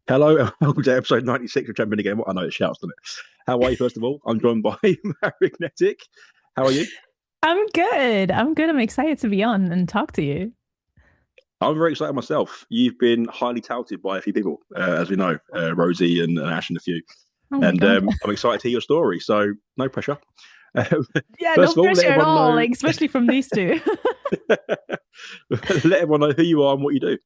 Hello, and welcome to episode 96 of Champion Again. I know it shouts, doesn't it? How are you, first of all? I'm joined by Marignetic. How are you? I'm good. I'm good. I'm excited to be on and talk to you. I'm very excited myself. You've been highly touted by a few people, as we know, Rosie and Ash and a few. Oh my And God. I'm excited to hear your story, so no pressure. Um, Yeah, no First of all, let pressure at everyone all, know like especially from these two. let everyone know who you are and what you do.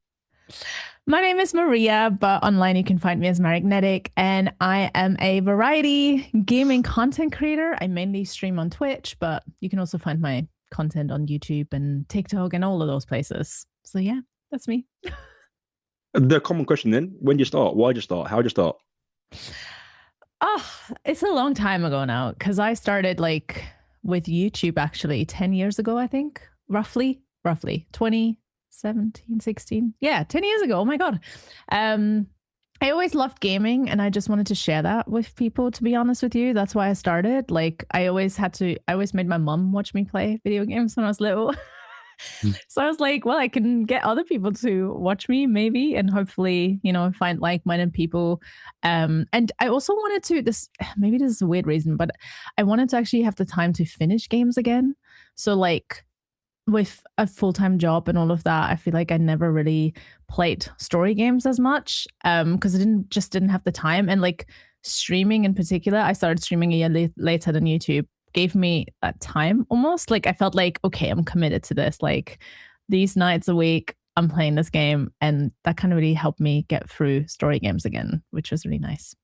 My name is Maria, but online you can find me as Marignetic, and I am a variety gaming content creator. I mainly stream on Twitch, but you can also find my content on YouTube and TikTok and all of those places. So yeah, that's me. The common question then, when do you start? Why do you start? How do you start? Oh, it's a long time ago now because I started like with YouTube actually 10 years ago, I think, roughly 2017, 16. Yeah, 10 years ago. Oh my God. Um, I always loved gaming and I just wanted to share that with people, to be honest with you. That's why I started. Like, I always made my mom watch me play video games when I was little. So I was like, well, I can get other people to watch me maybe and hopefully, find like-minded people. And I also wanted to this maybe this is a weird reason, but I wanted to actually have the time to finish games again. So like with a full-time job and all of that, I feel like I never really played story games as much because I didn't have the time. And like streaming in particular, I started streaming a year later than YouTube gave me that time almost. Like I felt like, okay, I'm committed to this. Like these nights a week, I'm playing this game. And that kind of really helped me get through story games again, which was really nice.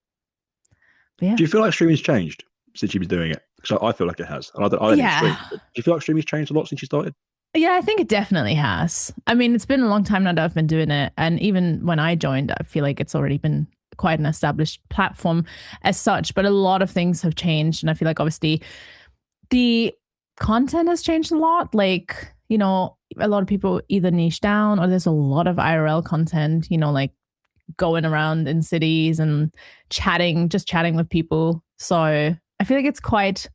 But yeah. Do you feel like streaming's changed since you've been doing it? Because I feel like it has. And I don't even Yeah. stream. But do you feel like streaming's changed a lot since you started? Yeah, I think it definitely has. I mean, it's been a long time now that I've been doing it. And even when I joined, I feel like it's already been quite an established platform as such. But a lot of things have changed. And I feel like obviously the content has changed a lot. Like, a lot of people either niche down or there's a lot of IRL content, like going around in cities and just chatting with people. So I feel like it's quite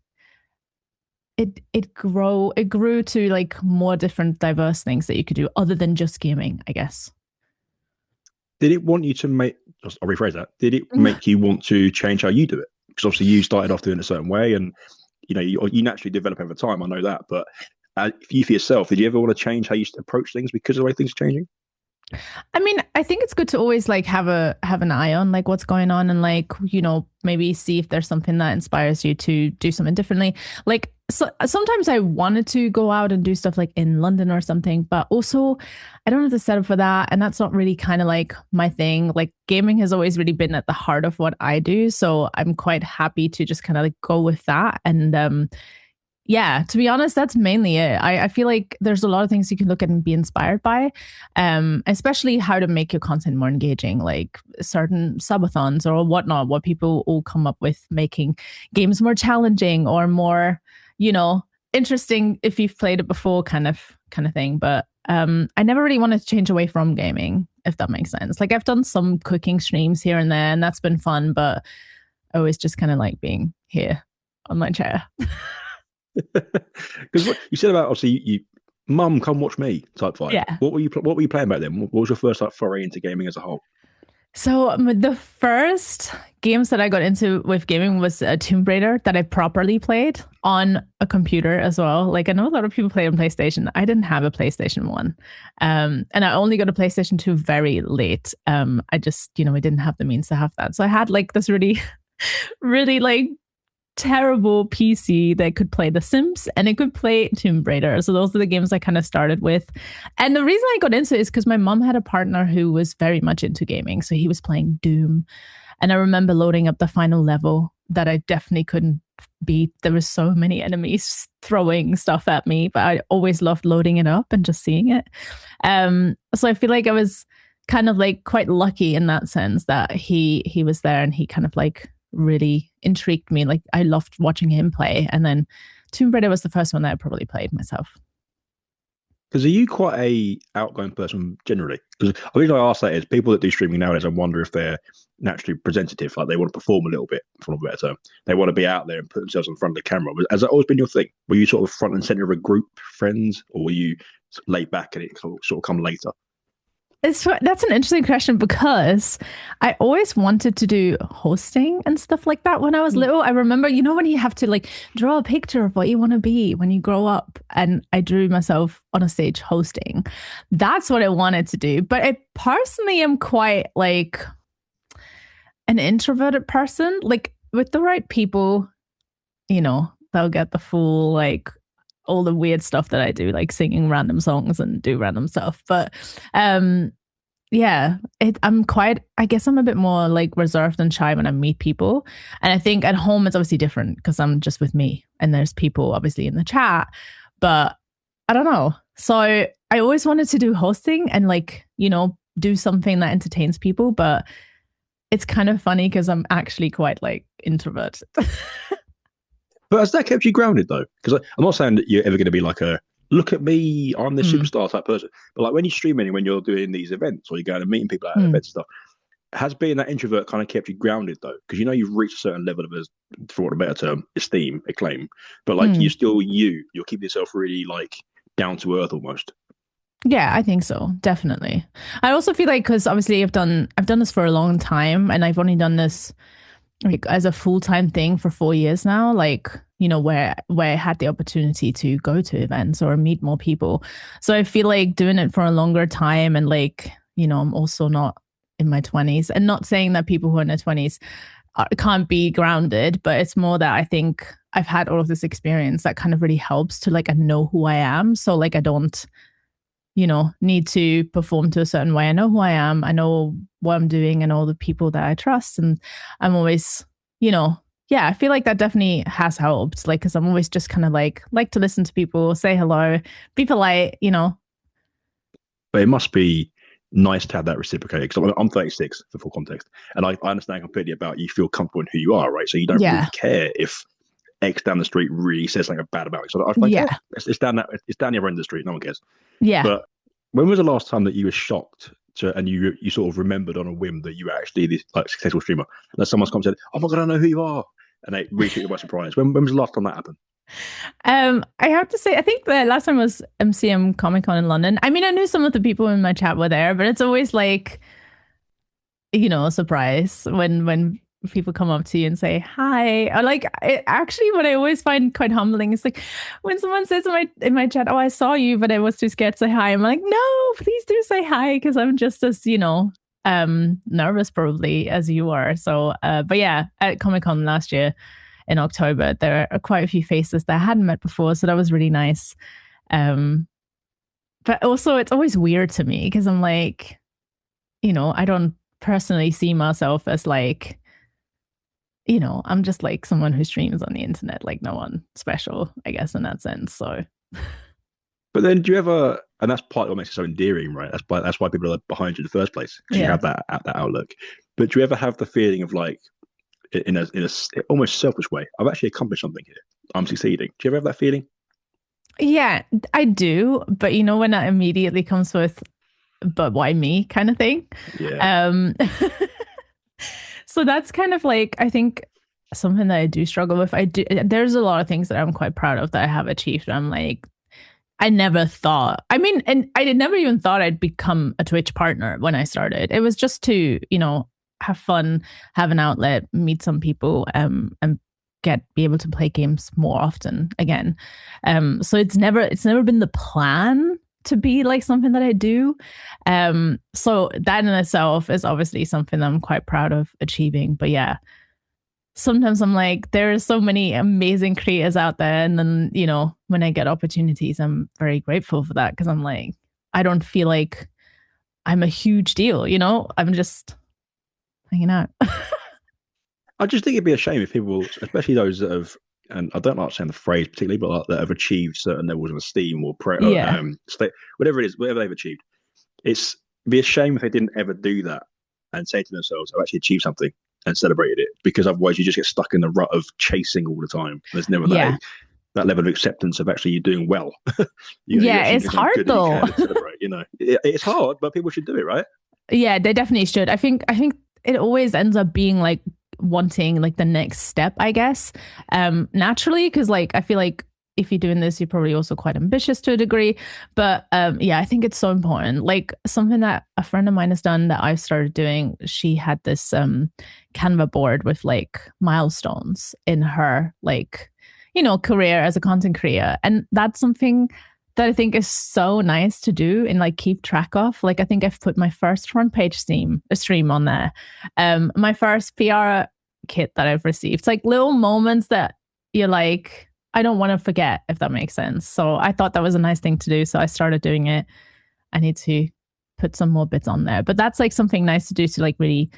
it grew to like more different diverse things that you could do other than just gaming, I guess. Did it want you to make? I'll rephrase that. Did it make you want to change how you do it? Because obviously you started off doing it a certain way, and you naturally develop over time. I know that, but if you for yourself, did you ever want to change how you approach things because of the way things are changing? I mean, I think it's good to always like have an eye on like what's going on and like, maybe see if there's something that inspires you to do something differently. Like sometimes I wanted to go out and do stuff like in London or something, but also I don't have the setup for that. And that's not really kind of like my thing. Like gaming has always really been at the heart of what I do. So I'm quite happy to just kind of like go with that. And yeah, to be honest, that's mainly it. I feel like there's a lot of things you can look at and be inspired by, especially how to make your content more engaging, like certain subathons or whatnot, what people all come up with making games more challenging or more, you know, interesting if you've played it before kind of thing. But I never really wanted to change away from gaming, if that makes sense. Like I've done some cooking streams here and there, and that's been fun, but I always just kind of like being here on my chair. Because what you said about obviously mum, come watch me type vibe. Yeah. What were you playing back then? What was your first like foray into gaming as a whole? So the first games that I got into with gaming was a Tomb Raider that I properly played on a computer as well. Like I know a lot of people play on PlayStation. I didn't have a PlayStation 1. And I only got a PlayStation 2 very late. I just, I didn't have the means to have that. So I had like this really, really like terrible PC that could play The Sims and it could play Tomb Raider. So those are the games I kind of started with. And the reason I got into it is because my mom had a partner who was very much into gaming. So he was playing Doom. And I remember loading up the final level that I definitely couldn't beat. There was so many enemies throwing stuff at me, but I always loved loading it up and just seeing it. So I feel like I was kind of like quite lucky in that sense that he was there and he kind of like really intrigued me. Like I loved watching him play. And then Tomb Raider was the first one that I probably played myself. Because are you quite a outgoing person generally? Because the reason I ask that is people that do streaming nowadays, I wonder if they're naturally presentative, like they want to perform a little bit, for a better term. They want to be out there and put themselves in front of the camera. Has that always been your thing? Were you sort of front and center of a group, friends, or were you laid back and it sort of come later? That's an interesting question because I always wanted to do hosting and stuff like that when I was little. I remember, when you have to like draw a picture of what you want to be when you grow up, and I drew myself on a stage hosting. That's what I wanted to do. But I personally am quite like an introverted person. Like with the right people, they'll get the full like all the weird stuff that I do, like singing random songs and do random stuff. But yeah, I guess I'm a bit more like reserved and shy when I meet people. And I think at home it's obviously different because I'm just with me and there's people obviously in the chat, but I don't know. So I always wanted to do hosting and like, do something that entertains people, but it's kind of funny because I'm actually quite like introverted. But has that kept you grounded though? Because I'm not saying that you're ever going to be like a look at me, I'm the superstar type person. But like when you stream and when you're doing these events or you're going and meeting people at events and stuff, has being that introvert kind of kept you grounded though? Because you've reached a certain level of, for want of a better term, esteem, acclaim. But like you're still you'll keep yourself really like down to earth almost. Yeah, I think so. Definitely. I also feel like because obviously I've done this for a long time and I've only done this like as a full-time thing for 4 years now, like, where I had the opportunity to go to events or meet more people. So I feel like doing it for a longer time and like, I'm also not in my 20s, and not saying that people who are in their 20s can't be grounded, but it's more that I think I've had all of this experience that kind of really helps to like, I know who I am. So like, I don't, need to perform to a certain way. I know who I am. I know what I'm doing and all the people that I trust. And I'm always, I feel like that definitely has helped. Like, cause I'm always just kind of like to listen to people, say hello, be polite, But it must be nice to have that reciprocated because I'm 36 for full context. And I understand completely about you feel comfortable in who you are, right? So you don't really care if X down the street really says something bad about it. So I was like, it's down the other end of the street. No one cares. Yeah. But when was the last time that you were shocked and you sort of remembered on a whim that you were actually this like successful streamer? That someone's come and said, "Oh my god, I know who you are," and they really took you by surprise. When was the last time that happened? I have to say, I think the last time was MCM Comic Con in London. I mean, I knew some of the people in my chat were there, but it's always like, a surprise when people come up to you and say hi. Or like, actually, what I always find quite humbling is like when someone says in my chat, "Oh, I saw you, but I was too scared to say hi." I'm like, "No, please do say hi," because I'm just as nervous probably as you are. So, but yeah, at Comic Con last year in October, there are quite a few faces that I hadn't met before, so that was really nice. But also, it's always weird to me because I'm like, I don't personally see myself as like, I'm just like someone who streams on the internet, like no one special, I guess, in that sense. So, but then do you ever, and that's part of what makes it so endearing, right? That's why people are behind you in the first place, because you have that outlook. But do you ever have the feeling of like, in a almost selfish way, I've actually accomplished something here. I'm succeeding. Do you ever have that feeling? Yeah, I do. But when that immediately comes with, but why me kind of thing? Yeah. So that's kind of like, I think something that I do struggle with. There's a lot of things that I'm quite proud of that I have achieved. I'm like, I never thought, and I never even thought I'd become a Twitch partner when I started. It was just to, have fun, have an outlet, meet some people, and be able to play games more often again. So it's never been the plan to be like something that I do. So that in itself is obviously something that I'm quite proud of achieving. But yeah, sometimes I'm like, there are so many amazing creators out there. And then, when I get opportunities, I'm very grateful for that because I'm like, I don't feel like I'm a huge deal, I'm just hanging out. I just think it'd be a shame if people, especially those that have, and I don't like saying the phrase particularly, but like, that have achieved certain levels of esteem or whatever it is, whatever they've achieved. It'd be a shame if they didn't ever do that and say to themselves, "I've actually achieved something," and celebrated it, because otherwise you just get stuck in the rut of chasing all the time. There's never that level of acceptance of actually you doing well. It's hard though. Celebrate, it's hard, but people should do it, right? Yeah, they definitely should. I think it always ends up being like wanting like the next step, I guess, naturally, because like I feel like if you're doing this, you're probably also quite ambitious to a degree. But yeah, I think it's so important. Like something that a friend of mine has done that I've started doing, she had this Canva board with like milestones in her like, career as a content creator. And that's something that I think is so nice to do and like keep track of. Like I think I've put my first front page stream on there. My first PR kit that I've received. It's like little moments that you're like, I don't want to forget, if that makes sense. So I thought that was a nice thing to do. So I started doing it. I need to put some more bits on there. But that's like something nice to do to like really,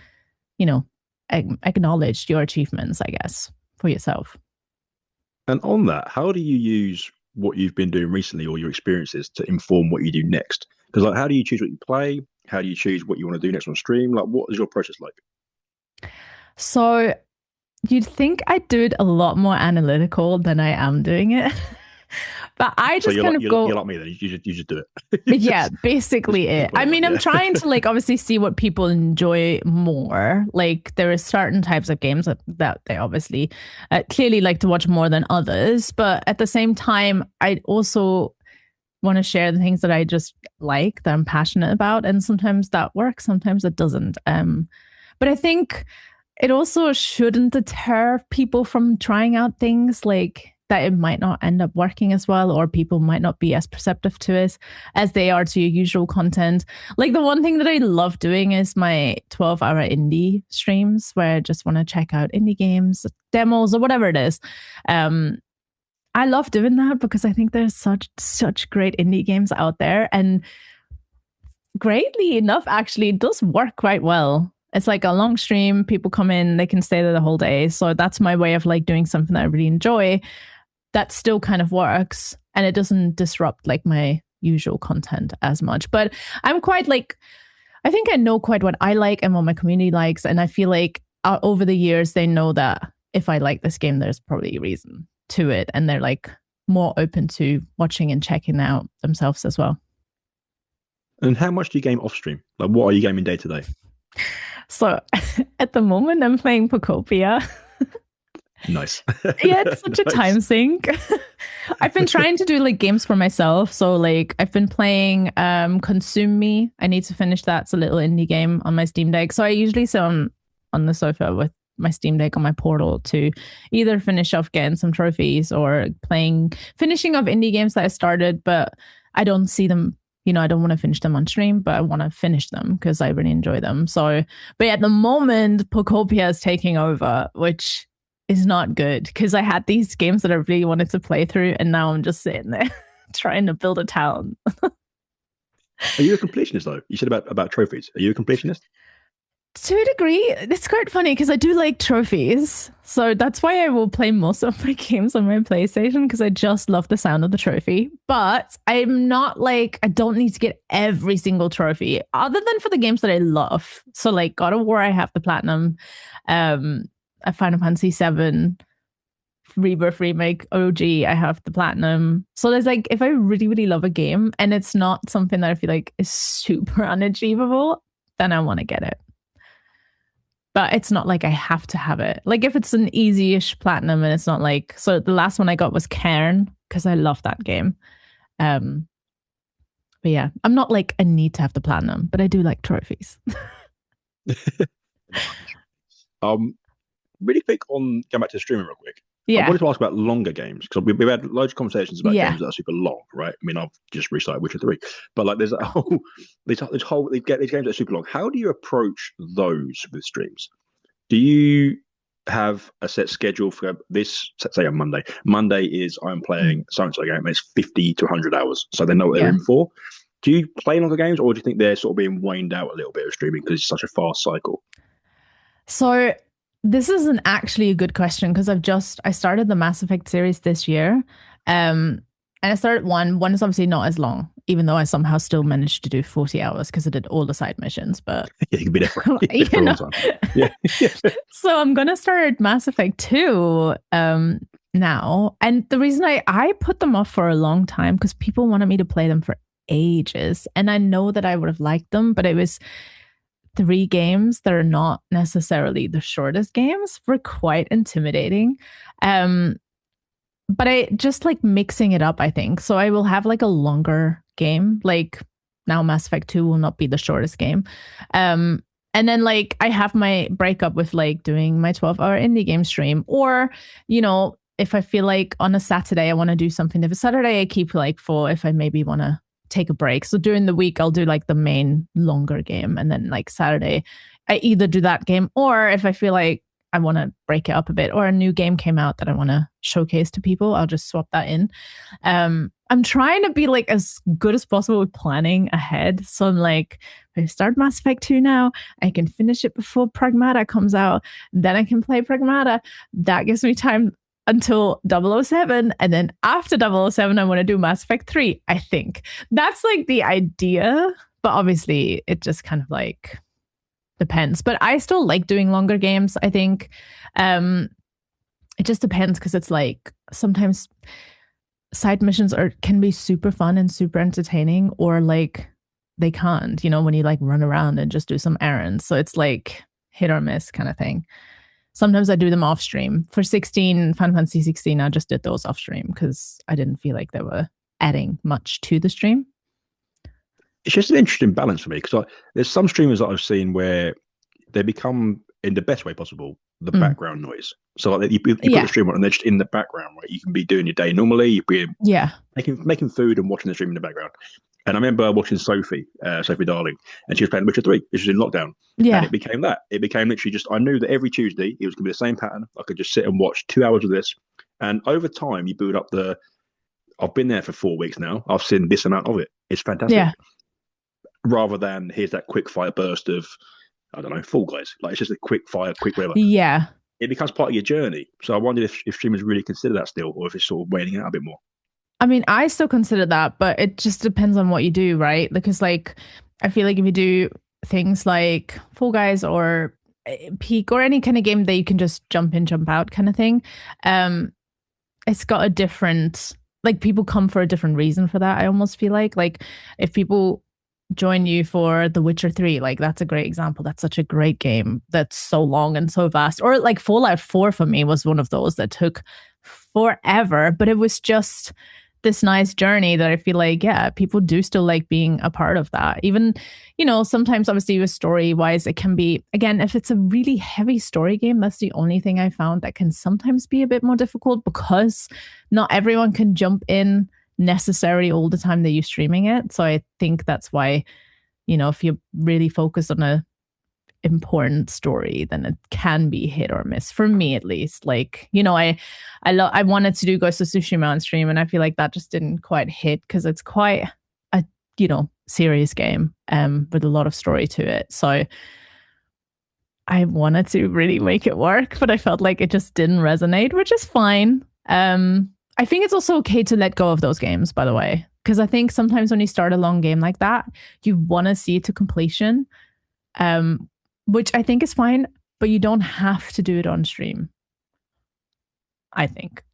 acknowledge your achievements, I guess, for yourself. And on that, how do you use what you've been doing recently or your experiences to inform what you do next? Because like, how do you choose what you play? How do you choose what you want to do next on stream? Like, what is your process like? So you'd think I do it a lot more analytical than I am doing it. But I just so kind of go. You're like me then. You just do it. Yeah, basically it. I mean, I'm trying to like obviously see what people enjoy more. Like there are certain types of games that they obviously clearly like to watch more than others. But at the same time, I also want to share the things that I just like, that I'm passionate about. And sometimes that works, sometimes it doesn't. But I think it also shouldn't deter people from trying out things like that it might not end up working as well, or people might not be as perceptive to it as they are to your usual content. Like the one thing that I love doing is my 12-hour indie streams where I just want to check out indie games, demos, or whatever it is. I love doing that because I think there's such great indie games out there, and greatly enough, actually, it does work quite well. It's like a long stream. People come in, they can stay there the whole day. So that's my way of like doing something that I really enjoy that still kind of works, and it doesn't disrupt like my usual content as much. But I'm quite like, I think I know quite what I like and what my community likes. And I feel like over the years, they know that if I like this game, there's probably a reason to it. And they're like more open to watching and checking out themselves as well. And how much do you game off stream? Like, what are you gaming day to day? So at the moment, I'm playing Pocopia. Nice. Yeah, it's such a time sink. I've been trying to do like games for myself. So like I've been playing Consume Me. I need to finish that. It's a little indie game on my Steam Deck. So I usually sit on the sofa with my Steam Deck on my Portal to either finish off getting some trophies or finishing off indie games that I started, but I don't see them. I don't want to finish them on stream, but I want to finish them because I really enjoy them. So, but at the moment, Pocopia is taking over, which is not good because I had these games that I really wanted to play through, and now I'm just sitting there trying to build a town. Are you a completionist though? You said about trophies. Are you a completionist? To a degree, it's quite funny because I do like trophies. So that's why I will play most of my games on my PlayStation, because I just love the sound of the trophy. But I'm not like, I don't need to get every single trophy other than for the games that I love. So like God of War, I have the platinum. Final Fantasy VII Rebirth Remake OG, I have the platinum. So there's like, if I really, really love a game and it's not something that I feel like is super unachievable, then I want to get it. But it's not like I have to have it. Like if it's an easy-ish platinum and it's not like, so the last one I got was Cairn because I love that game. But yeah, I'm not like, I need to have the platinum, but I do like trophies. Really quick on going back to streaming real quick. Yeah. I wanted to ask about longer games because we've had loads of conversations about games that are super long, right? I mean, I've just restarted Witcher 3, but like there's a whole these games that are super long. How do you approach those with streams? Do you have a set schedule for this? Say on Monday. Monday is I'm playing so-and-so game and it's 50 to 100 hours, so they know what they're in for. Do you play longer games, or do you think they're sort of being waned out a little bit of streaming because it's such a fast cycle? So this isn't actually a good question because I started the Mass Effect series this year. And I started one. One is obviously not as long, even though I somehow still managed to do 40 hours because I did all the side missions. But yeah, you can be there for a long time. Yeah. So I'm going to start Mass Effect 2 now. And the reason I put them off for a long time because people wanted me to play them for ages. And I know that I would have liked them, but it was 3 games that are not necessarily the shortest games were quite intimidating. but I just like mixing it up, I think. So I will have like a longer game. Like now Mass Effect 2 will not be the shortest game. Um, and then like I have my breakup with like doing my 12-hour indie game stream, or, if I feel like on a Saturday I want to do something. If it's Saturday, I keep like for if I maybe want to take a break. So during the week, I'll do like the main longer game. And then like Saturday, I either do that game, or if I feel like I want to break it up a bit, or a new game came out that I want to showcase to people, I'll just swap that in. I'm trying to be like as good as possible with planning ahead. So I'm like, if I start Mass Effect 2 now, I can finish it before Pragmata comes out. Then I can play Pragmata. That gives me time until 007. And then after 007, I want to do Mass Effect 3, I think. That's like the idea. But obviously, it just kind of like depends. But I still like doing longer games, I think. It just depends, because it's like sometimes side missions can be super fun and super entertaining, or like they can't, when you like run around and just do some errands. So it's like hit or miss kind of thing. Sometimes I do them off stream. For Final Fantasy 16, I just did those off stream because I didn't feel like they were adding much to the stream. It's just an interesting balance for me, because there's some streamers that I've seen where they become, in the best way possible, the background noise. So like you put the stream on and they're just in the background, right? You can be doing your day normally, you'd be making food and watching the stream in the background. And I remember watching Sophie Darling, and she was playing Witcher 3. This was in lockdown. Yeah. And it became that. It became literally just, I knew that every Tuesday it was going to be the same pattern. I could just sit and watch 2 hours of this. And over time, you build up I've been there for 4 weeks now. I've seen this amount of it. It's fantastic. Yeah. Rather than here's that quick fire burst of, I don't know, Fall Guys. Like, it's just a quick fire, quick whatever. Yeah. It becomes part of your journey. So I wondered if streamers really consider that still, or if it's sort of waning out a bit more. I mean, I still consider that, but it just depends on what you do, right? Because like, I feel like if you do things like Fall Guys or Peak or any kind of game that you can just jump in, jump out kind of thing, it's got a different, like, people come for a different reason for that. I almost feel like if people join you for The Witcher 3, like that's a great example. That's such a great game that's so long and so vast. Or like Fallout 4 for me was one of those that took forever, but it was just this nice journey that I feel like, yeah, people do still like being a part of that. Even, sometimes obviously with story wise, it can be, again, if it's a really heavy story game, that's the only thing I found that can sometimes be a bit more difficult, because not everyone can jump in necessarily all the time that you're streaming it. So I think that's why, if you really focus on a important story, then it can be hit or miss, for me at least. Like, I wanted to do Ghost of Tsushima on stream, and I feel like that just didn't quite hit, because it's quite a serious game with a lot of story to it. So I wanted to really make it work, but I felt like it just didn't resonate, which is fine. I think it's also okay to let go of those games, by the way, because I think sometimes when you start a long game like that, you want to see it to completion, which I think is fine, but you don't have to do it on stream, I think.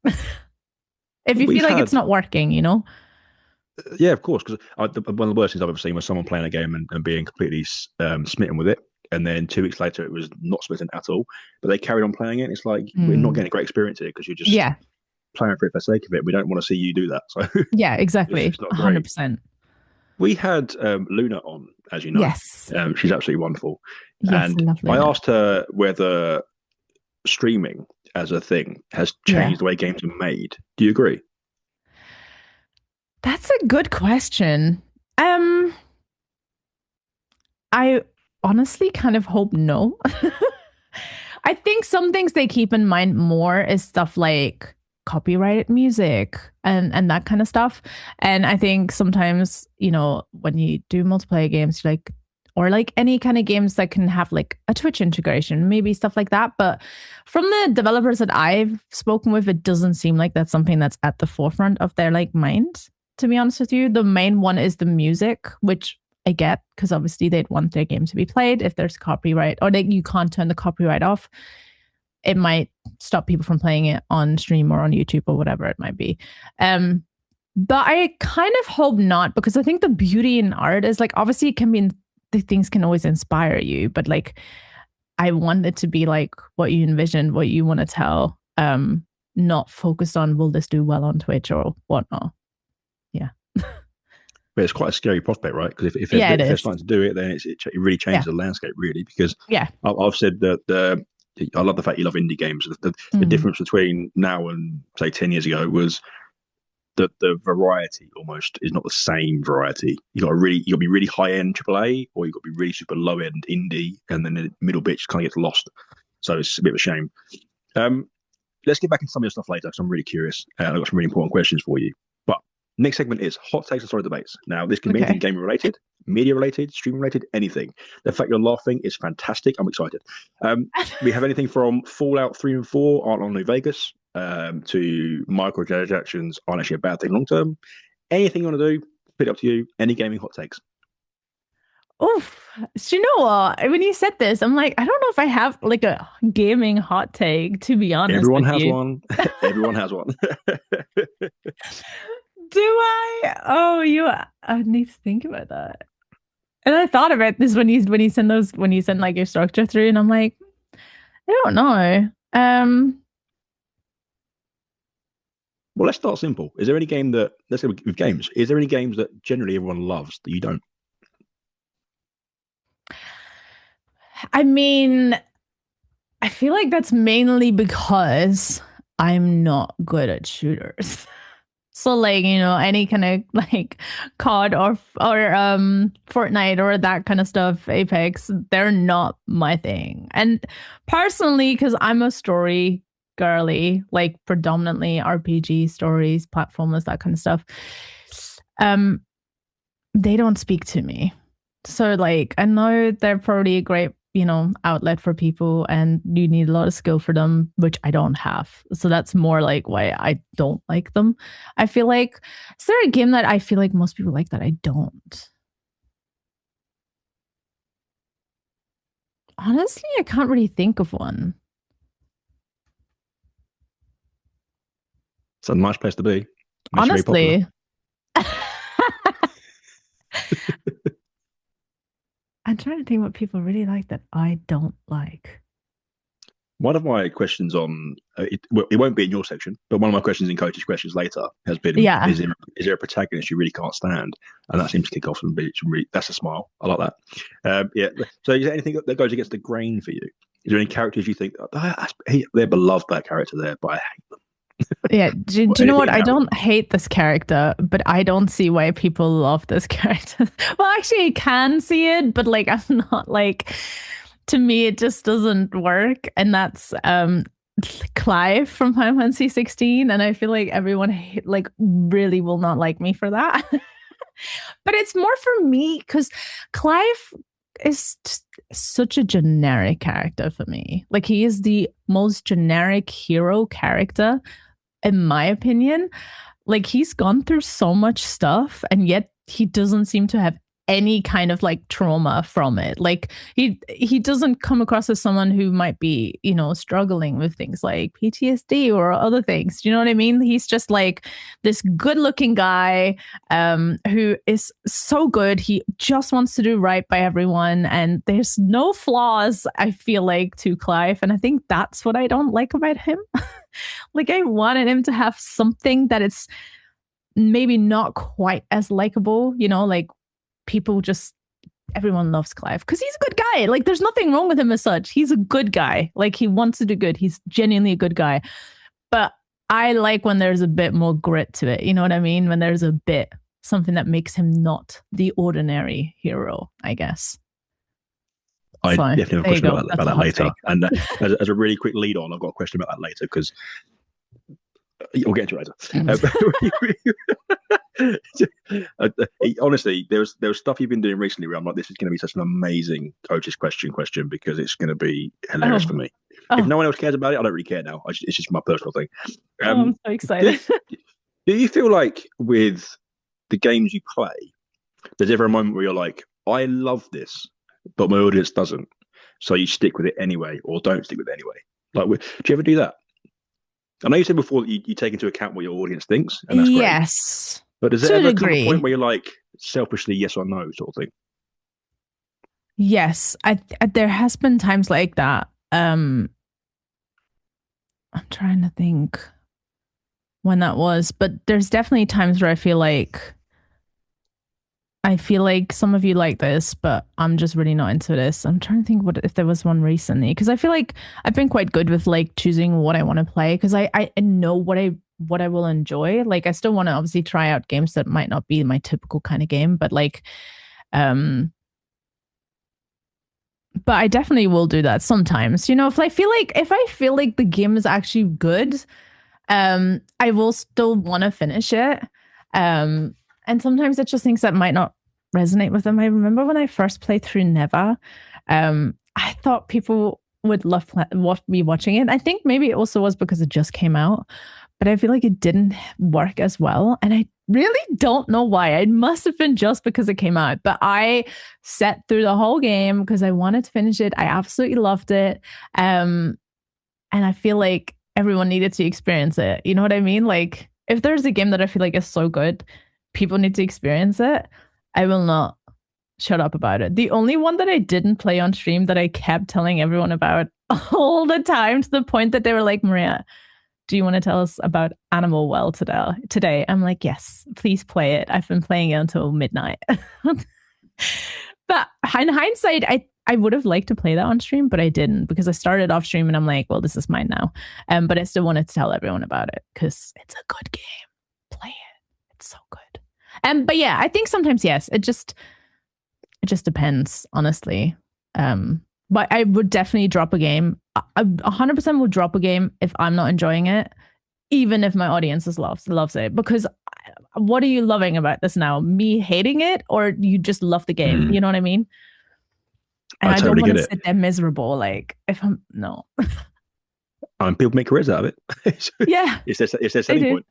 If you feel like it's not working, Yeah, of course. Because one of the worst things I've ever seen was someone playing a game and being completely smitten with it, and then 2 weeks later it was not smitten at all, but they carried on playing it. It's like, we're not getting a great experience here because you're just playing for it for the sake of it. We don't want to see you do that. So yeah, exactly. It's not great. 100%. We had Luna on, as you know. Yes. She's absolutely wonderful. Yes, and I asked her whether streaming as a thing has changed the way games are made. Do you agree? That's a good question. I honestly kind of hope no. I think some things they keep in mind more is stuff like copyrighted music and that kind of stuff. And I think sometimes, when you do multiplayer games, or like any kind of games that can have like a Twitch integration, maybe stuff like that. But from the developers that I've spoken with, it doesn't seem like that's something that's at the forefront of their mind, to be honest with you. The main one is the music, which I get, because obviously they'd want their game to be played. If there's copyright, or you can't turn the copyright off, it might stop people from playing it on stream or on YouTube or whatever it might be. But I kind of hope not, because I think the beauty in art is like, obviously it can be, the things can always inspire you, but like, I want it to be like what you envisioned, what you want to tell. not focused on will this do well on Twitch or whatnot. Yeah. But it's quite a scary prospect, right? Because Yeah, it if they're is. starting to do it, then it really Yeah. changes the landscape, really. Because Yeah. I've said that I love the fact you love indie games. The Mm. difference between now and say 10 years ago was that the variety almost is not the same variety. You got to be really high end AAA, or you got to be really super low end indie, and then the middle bit just kind of gets lost. So it's a bit of a shame. Um, let's get back into some of your stuff later because I'm really curious. I've got some really important questions for you. But next segment is hot takes and story debates. Now, this can be anything Okay. gaming related, media related, streaming related, anything. The fact you're laughing is fantastic. I'm excited. We have anything from Fallout 3 and 4 aren't on New Vegas to microtransactions aren't actually a bad thing long term. Anything you want to do, put it up to you. Any gaming hot takes. Oof. So you know what? When you said this, I'm like, I don't know if I have like a gaming hot take, to be honest Everyone with has you. one. Everyone has one. Do I? Oh, I need to think about that. And I thought about this when you send like your structure through, and I'm like, I don't know. Well, let's start simple. Is there any game that let's go with games? Is there any games that generally everyone loves that you don't? I mean, I feel like that's mainly because I'm not good at shooters. So like, any kind of like COD or Fortnite or that kind of stuff, Apex, they're not my thing. And personally, because I'm a story girly, like predominantly RPG stories, platformers, that kind of stuff, um, they don't speak to me. So like I know they're probably a great, outlet for people and you need a lot of skill for them, which I don't have. So that's more like why I don't like them. I feel like is there a game that I feel like most people like that I don't? Honestly, I can't really think of one. It's a nice place to be. Makes you very popular. Honestly. I'm trying to think what people really like that I don't like. One of my questions on it won't be in your section, but one of my questions in coaches' questions later has been: Yeah. is there a protagonist you really can't stand? And that seems to kick off and be that's a smile. I like that. Yeah. So is there anything that goes against the grain for you? Is there any characters you think they're beloved that character there, but I hate them? Yeah. Do you know Anything what? in I that don't hate this character, but I don't see why people love this character. Well, actually, I can see it, but like, I'm not like, to me, it just doesn't work. And that's Clive from Final Fantasy 16. And I feel like everyone like really will not like me for that. But it's more for me because Clive is such a generic character for me. Like, he is the most generic hero character in my opinion. Like, he's gone through so much stuff and yet he doesn't seem to have any kind of like trauma from it. Like, he doesn't come across as someone who might be, struggling with things like PTSD or other things. Do you know what I mean? He's just like this good-looking guy who is so good. He just wants to do right by everyone and there's no flaws, I feel like, to Clive, and I think that's what I don't like about him. Like, I wanted him to have something that is maybe not quite as likable, like people just everyone loves Clive because he's a good guy. Like, there's nothing wrong with him as such. He's a good guy. Like, he wants to do good. He's genuinely a good guy. But I like when there's a bit more grit to it. You know what I mean? When there's a bit something that makes him not the ordinary hero, I guess. I So definitely have a there you question go. about That's a that hot later. take. And as a really quick lead on, I've got a question about that later because we'll get into it later. Honestly, there's stuff you've been doing recently where I'm like, this is going to be such an amazing coach's question because it's going to be hilarious for me. If no one else cares about it, I don't really care now. It's just my personal thing. I'm so excited. Do you feel like with the games you play, there's ever a moment where you're like, I love this, but my audience doesn't, so you stick with it anyway, or don't stick with it anyway? Like, do you ever do that? I know you said before that you take into account what your audience thinks, and that's great. Yes. But does it To a ever come to a degree. point where you're like selfishly yes or no sort of thing? Yes, there has been times like that. I'm trying to think. when that was, but there's definitely times where I feel like some of you like this, but I'm just really not into this. I'm trying to think what if there was one recently, because I feel like I've been quite good with like choosing what I want to play, because I know what I will enjoy. Like I still want to obviously try out games that might not be my typical kind of game, but like um but I definitely will do that sometimes. If I feel like the game is actually good, I will still want to finish it. And sometimes it's just things that might not resonate with them. I remember when I first played through Never, I thought people would love me watching it. I think maybe it also was because it just came out, but I feel like it didn't work as well. And I really don't know why. It must have been just because it came out. But I sat through the whole game because I wanted to finish it. I absolutely loved it. And I feel like everyone needed to experience it. You know what I mean? Like, if there's a game that I feel like is so good, people need to experience it. I will not shut up about it. The only one that I didn't play on stream that I kept telling everyone about all the time, to the point that they were like, Maria, do you want to tell us about Animal Well today? I'm like, yes, please play it. I've been playing it until midnight. But in hindsight, I would have liked to play that on stream, but I didn't, because I started off stream and I'm like, well, this is mine now. But I still wanted to tell everyone about it because it's a good game. Play it. It's so good. But yeah, I think sometimes, yes, it just depends, honestly. But I would definitely drop a game. I 100% would drop a game if I'm not enjoying it, even if my audience loves it. Because what are you loving about this now? Me hating it, or you just love the game? You know what I mean? And I don't want to sit there miserable. Like, if I'm no. People make careers out of it. Yeah, it's their selling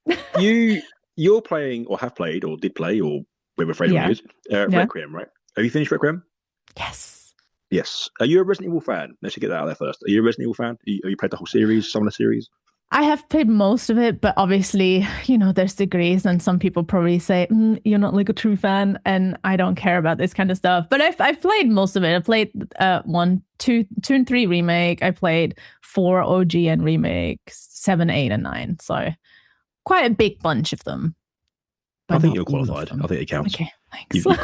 point. You're playing, or have played, or did play, or whatever phrase we use, Requiem, right? Have you finished Requiem? Yes. Yes. Are you a Resident Evil fan? Let's get that out there first. Are you a Resident Evil fan? Have you played the whole series, some of the series? I have played most of it, but obviously, there's degrees, and some people probably say you're not like a true fan, and I don't care about this kind of stuff. But I've played most of it. I played 1, 2, 2 and 3 remake. I played 4 OG and remake, 7, 8, and 9. So quite a big bunch of them. I think you're qualified. I think it counts. Okay, thanks. You've got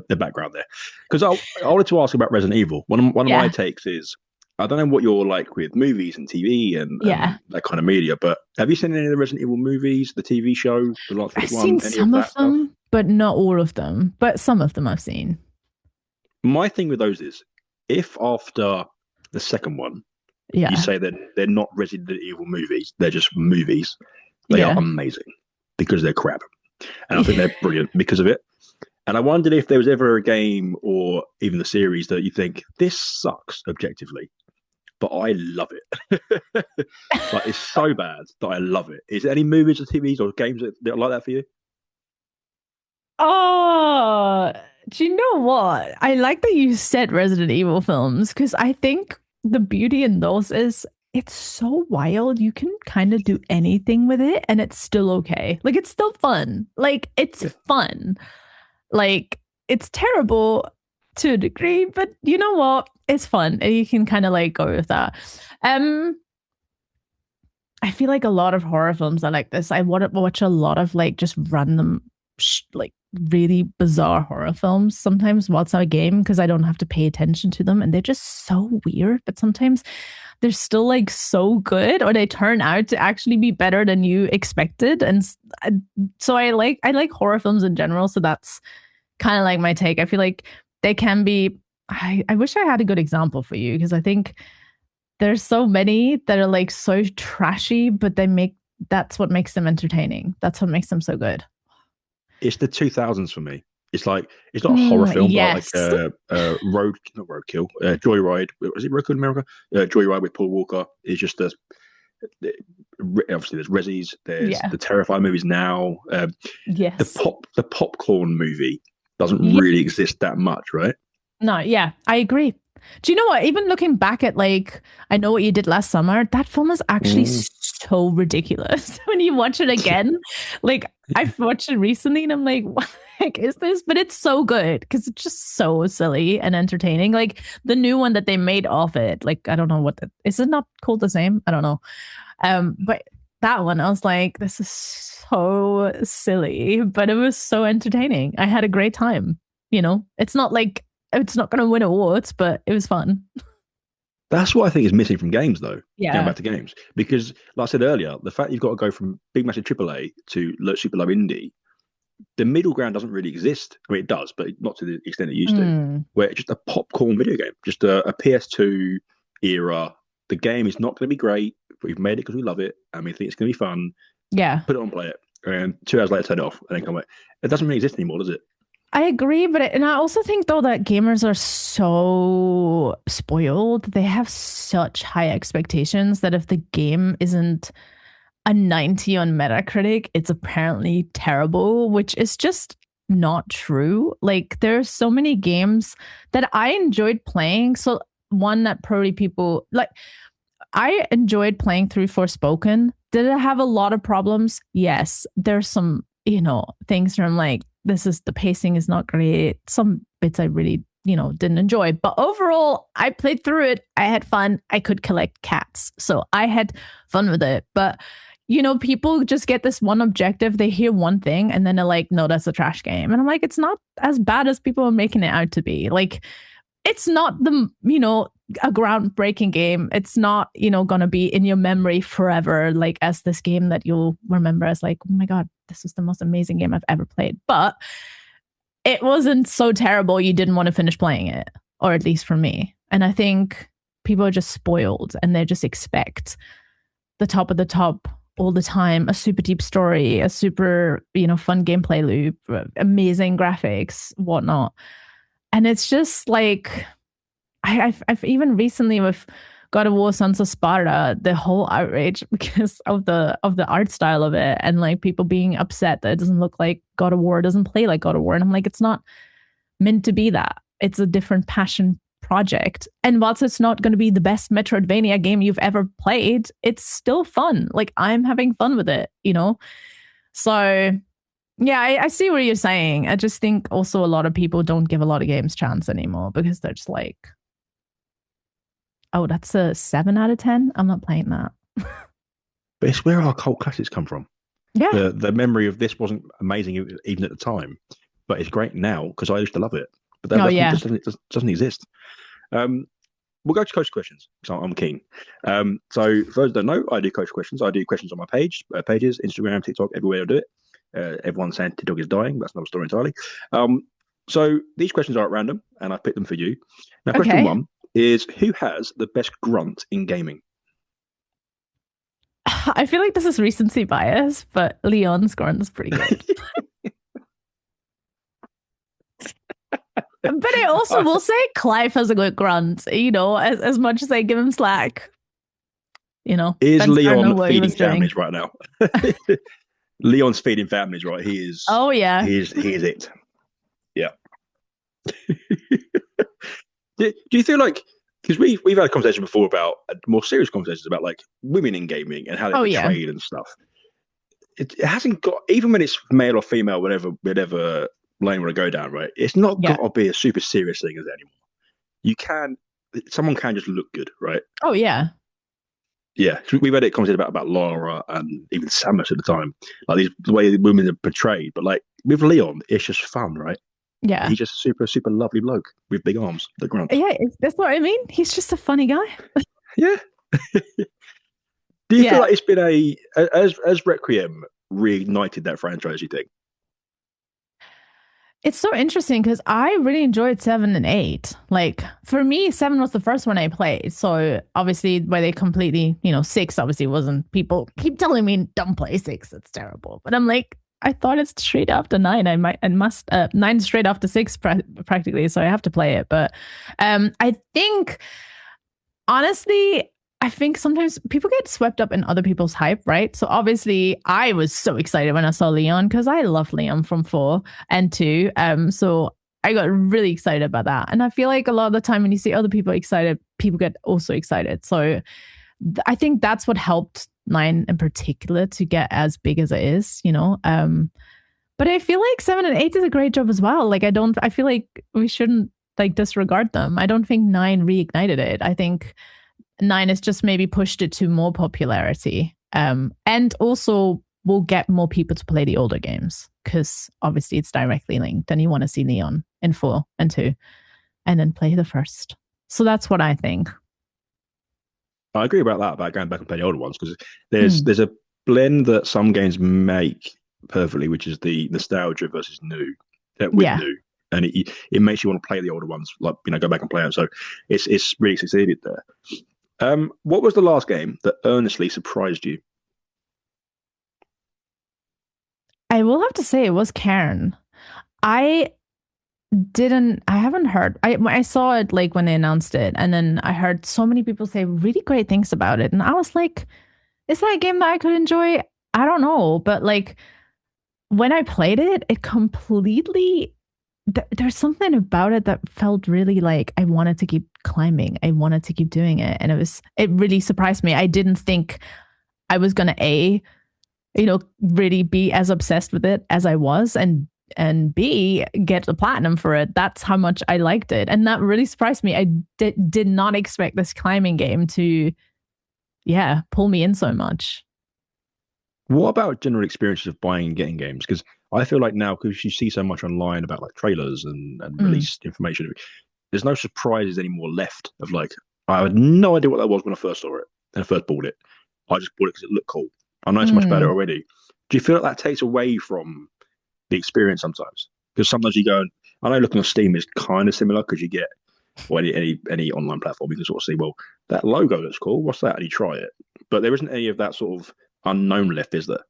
the background there. Because I wanted to ask about Resident Evil. One of my takes is, I don't know what you're like with movies and TV and that kind of media, but have you seen any of the Resident Evil movies, the TV show, the last one? I've seen some of them, but not all of them. But some of them I've seen. My thing with those is, if after the second one, you say that they're not Resident Evil movies, they're just movies, they are amazing because they're crap. And I think they're brilliant because of it. And I wondered if there was ever a game or even the series that you think, this sucks objectively, but I love it. Like, it's so bad that I love it. Is there any movies or TVs or games that are like that for you? Oh, do you know what? I like that you said Resident Evil films, because I think the beauty in those is it's so wild. You can kind of do anything with it and it's still okay. Like, it's still fun. Like, it's fun. Like, it's terrible to a degree, but you know what? It's fun. And you can kind of like go with that. I feel like a lot of horror films are like this. I want to watch a lot of like just random, like really bizarre horror films sometimes whilst I'm a game, because I don't have to pay attention to them. And they're just so weird. But sometimes they're still like so good, or they turn out to actually be better than you expected. And so I like horror films in general. So that's kind of like my take. I feel like they can be, I wish I had a good example for you, because I think there's so many that are like so trashy, but that's what makes them entertaining. That's what makes them so good. It's the 2000s for me. It's like, it's not a horror film, yes. but like not Roadkill, Joyride. Was it Roadkill in America? Joyride with Paul Walker. It's just obviously there's Rezzies, there's the Terrifier movies now. Yes. The popcorn movie doesn't really exist that much, right? No, I agree. Do you know what? Even looking back at like, I Know What You Did Last Summer, that film is actually so ridiculous when you watch it again. Like, I've watched it recently and I'm like, what the heck is this? But it's so good because it's just so silly and entertaining. Like, the new one that they made off it, like, I don't know is it not called the same? I don't know. But that one, I was like, this is so silly, but it was so entertaining. I had a great time. It's not like it's not going to win awards, but it was fun. That's what I think is missing from games, though. Going Yeah. back to games, because like I said earlier, the fact you've got to go from big massive AAA to super low indie, the middle ground doesn't really exist. I mean, it does, but not to the extent it used to. Mm, Where it's just a popcorn video game, just a PS2 era. The game is not going to be great, but we've made it because we love it and we think it's going to be fun. yeah. Put it on, play it, and 2 hours later, turn it off, and then come back. It doesn't really exist anymore, does it? I agree, and I also think though that gamers are so spoiled. They have such high expectations that if the game isn't a 90 on Metacritic, it's apparently terrible, which is just not true. Like there's so many games that I enjoyed playing. So one that probably people like I enjoyed playing through Forspoken. Did it have a lot of problems? Yes. There's some, things where I'm like, the pacing is not great. Some bits I really, didn't enjoy. But overall, I played through it. I had fun. I could collect cats. So I had fun with it. But, people just get this one objective. They hear one thing and then they're like, no, that's a trash game. And I'm like, it's not as bad as people are making it out to be. Like, it's not a groundbreaking game. It's not, going to be in your memory forever, like as this game that you'll remember as like, oh my God, this was the most amazing game I've ever played. But it wasn't so terrible you didn't want to finish playing it, or at least for me. And I think people are just spoiled and they just expect the top of the top all the time, a super deep story, a super, fun gameplay loop, amazing graphics, whatnot. And it's just like, I've even recently with God of War Sons of Sparta, the whole outrage because of the art style of it, and like people being upset that it doesn't look like God of War, doesn't play like God of War. And I'm like, it's not meant to be that. It's a different passion project. And whilst it's not going to be the best Metroidvania game you've ever played, it's still fun. Like I'm having fun with it, So yeah, I see what you're saying. I just think also a lot of people don't give a lot of games chance anymore because they're just like, oh, that's a 7 out of 10. I'm not playing that. But it's where our cult classics come from. Yeah. The memory of this wasn't amazing even at the time, but it's great now because I used to love it. But that just doesn't exist. We'll go to coach questions because I'm keen. So for those that don't know, I do coach questions. I do questions on my pages, Instagram, TikTok, everywhere I do it. Everyone's saying TikTok is dying. That's another story entirely. So these questions are at random, and I picked them for you. Now, question one is: who has the best grunt in gaming? I feel like this is recency bias, but Leon's grunt is pretty good. But I also will say Clive has a good grunt, as much as I give him slack. Is Leon feeding families right now? Leon's feeding families, right? He is. Oh yeah. He is it. Yeah. Do you feel like, because we've had a conversation before about more serious conversations about like women in gaming and how they're portrayed and stuff. It hasn't got, even when it's male or female, whatever lane want to go down, right? It's not got to be a super serious thing as anymore. Someone can just look good, right? Oh yeah. Yeah, we've had it commented about Laura and even Samus at the time, like the way the women are portrayed. But like with Leon, it's just fun, right? Yeah, he's just a super, super lovely bloke with big arms that grunt. Yeah, that's what I mean. He's just a funny guy. Yeah. Do you feel like it's been as Requiem reignited that franchise? You think? It's so interesting because I really enjoyed 7 and 8. Like for me, 7 was the first one I played. So obviously, where they completely, 6 obviously wasn't. People keep telling me don't play 6. It's terrible. But I'm like, I thought it's straight after 9. I must 9 straight after 6 practically. So I have to play it. But I think honestly, I think sometimes people get swept up in other people's hype, right? So obviously I was so excited when I saw Leon because I love Leon from 4 and 2. So I got really excited about that. And I feel like a lot of the time when you see other people excited, people get also excited. So I think that's what helped 9 in particular to get as big as it is, But I feel like 7 and 8 is a great job as well. Like I feel like we shouldn't like disregard them. I don't think 9 reignited it. I think 9 has just maybe pushed it to more popularity. And also we'll get more people to play the older games because obviously it's directly linked and you want to see Neon in 4 and 2 and then play the first. So that's what I think. I agree about that, about going back and play the older ones, because there's a blend that some games make perfectly, which is the nostalgia versus new, with new, and it makes you want to play the older ones, like, go back and play them. So it's really succeeded there. What was the last game that earnestly surprised you? I will have to say it was Cairn. I haven't heard. I saw it like when they announced it, and then I heard so many people say really great things about it, and I was like, is that a game that I could enjoy? I don't know, but like when I played it, it completely there's something about it that felt really like I wanted to keep climbing. I wanted to keep doing it, and it really surprised me. I didn't think I was gonna really be as obsessed with it as I was, and B, get the platinum for it. That's how much I liked it. And that really surprised me. I did not expect this climbing game to, pull me in so much. What about general experiences of buying and getting games? Because I feel like now, because you see so much online about like trailers and released information, there's no surprises anymore left of like, I had no idea what that was when I first saw it and I first bought it. I just bought it because it looked cool. I know it's much better already. Do you feel like that takes away from the experience sometimes? Because sometimes you go, and I know looking on Steam is kind of similar because you get, or any online platform, you can sort of see, well, that logo looks cool. What's that? And you try it. But there isn't any of that sort of unknown left, is there?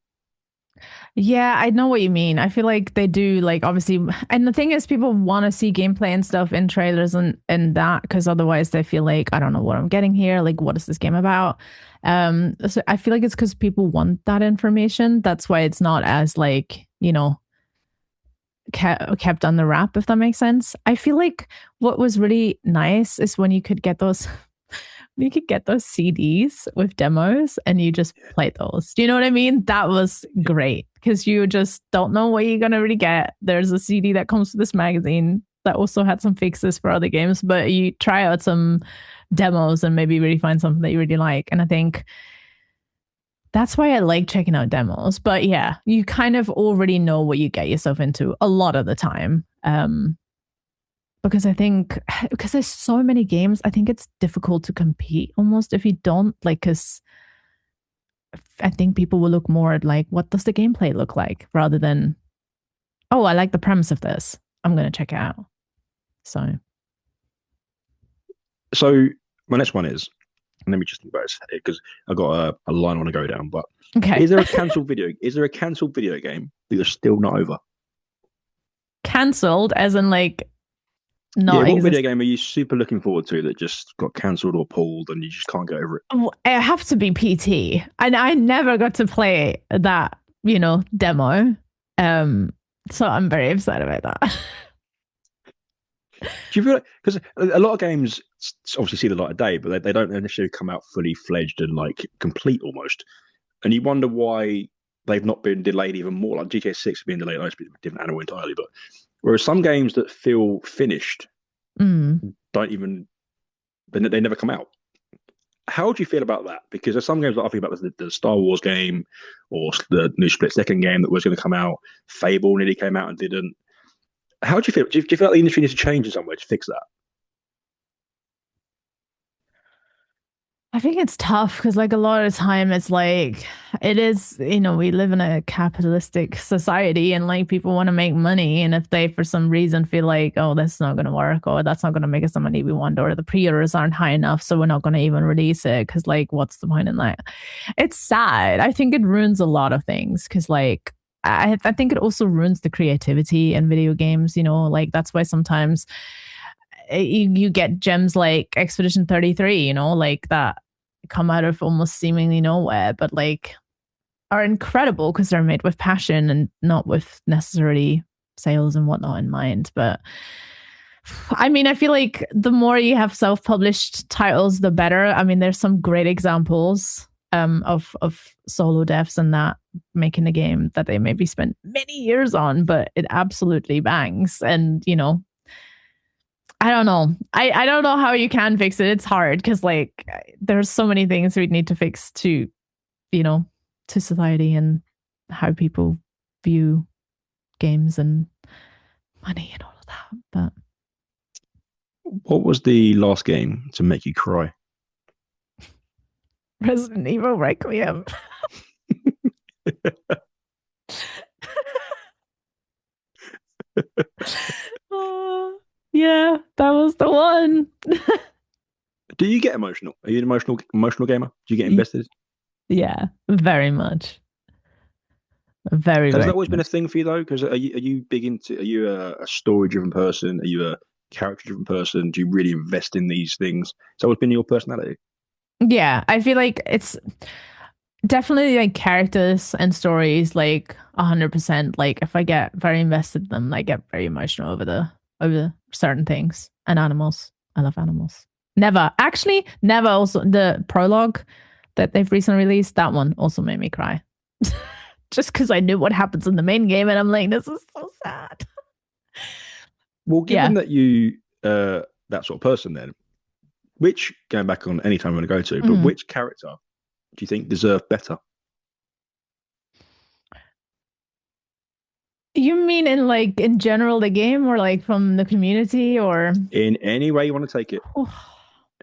Yeah, I know what you mean. I feel like they do, like, obviously, and the thing is, people want to see gameplay and stuff in trailers and that, because otherwise they feel like, I don't know what I'm getting here. Like, what is this game about? So I feel like it's because people want that information. That's why it's not as like, kept on the wrap, if that makes sense. I feel like what was really nice is when you could get those CDs with demos and you just play those. Do you know what I mean? That was great because you just don't know what you're going to really get. There's a CD that comes with this magazine that also had some fixes for other games, but you try out some demos and maybe really find something that you really like. And I think that's why I like checking out demos. But yeah, you kind of already know what you get yourself into a lot of the time. Because I think, because there's so many games, I think it's difficult to compete almost if you don't, like, because I think people will look more at like, what does the gameplay look like, rather than, oh, I like the premise of this, I'm going to check it out. So my next one is, and let me just think about it because I've got a line I want to go down. But okay, is there a cancelled video? Is there a cancelled video game that you're still not over? Cancelled, as in like. What video game are you super looking forward to that just got cancelled or pulled and you just can't get over it? It have to be PT, and I never got to play that, demo. So I'm very upset about that. Do you feel like, because a lot of games obviously see the light of day, but they don't initially come out fully fledged and like complete almost, and you wonder why they've not been delayed even more. Like GTA 6 being delayed, it's a different animal entirely, but whereas some games that feel finished don't even, they never come out. How do you feel about that? Because there's some games that I think about the Star Wars game or the new Split Second game that was going to come out. Fable nearly came out and didn't. How do you feel? Do you feel like the industry needs to change in some way to fix that? I think it's tough because, like, a lot of the time it's like, it is, we live in a capitalistic society and like people want to make money. And if they, for some reason, feel like, oh, that's not going to work, or that's not going to make us the money we want, or the pre-orders aren't high enough, so we're not going to even release it because, like, what's the point in that? It's sad. I think it ruins a lot of things because, like, I think it also ruins the creativity in video games, like that's why sometimes you get gems like Expedition 33, like that come out of almost seemingly nowhere, but like are incredible because they're made with passion and not with necessarily sales and whatnot in mind. But I mean, I feel like the more you have self-published titles, the better. I mean, there's some great examples of solo devs and that making a game that they maybe spent many years on, but it absolutely bangs. And I don't know. I don't know how you can fix it. It's hard because like there's so many things we need to fix to you know, to society and how people view games and money and all of that. But What was the last game to make you cry? Resident Evil Requiem. Oh, yeah, that was the one. Do you get emotional? Are you an emotional gamer? Do you get invested? Yeah, very much. Very, Has very that always been a much. thing for you though? Because are you big into? Are you a story driven person? Are you a character driven person? Do you really invest in these things? It's always been your personality. Yeah, I feel like it's definitely like characters and stories, like 100%. Like if I get very invested in them, I get very emotional over certain things and animals. I love animals. Never. Also, the prologue that they've recently released, that one also made me cry. Just because I knew what happens in the main game, and I'm like, this is so sad. Well, Yeah. given that you that sort of person, then which going back on any time I'm going to go to, but Mm. which character do you think deserved better You mean in like in general the game or like from the community or in any way you want to take it? oh,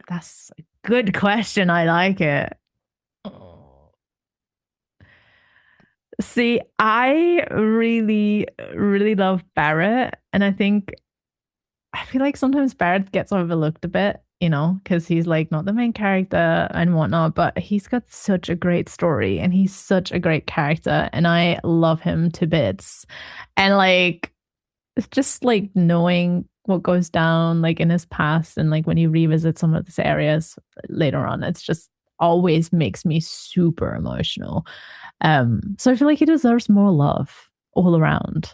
that's a good question. I like it. Oh. See, I really, really love Barrett, and I feel like sometimes Barrett gets overlooked a bit, because he's like not the main character and whatnot, but he's got such a great story and he's such a great character, and I love him to bits. And like, it's just like knowing what goes down like in his past and like when he revisits some of these areas later on, it's just always makes me super emotional. So I feel like he deserves more love all around.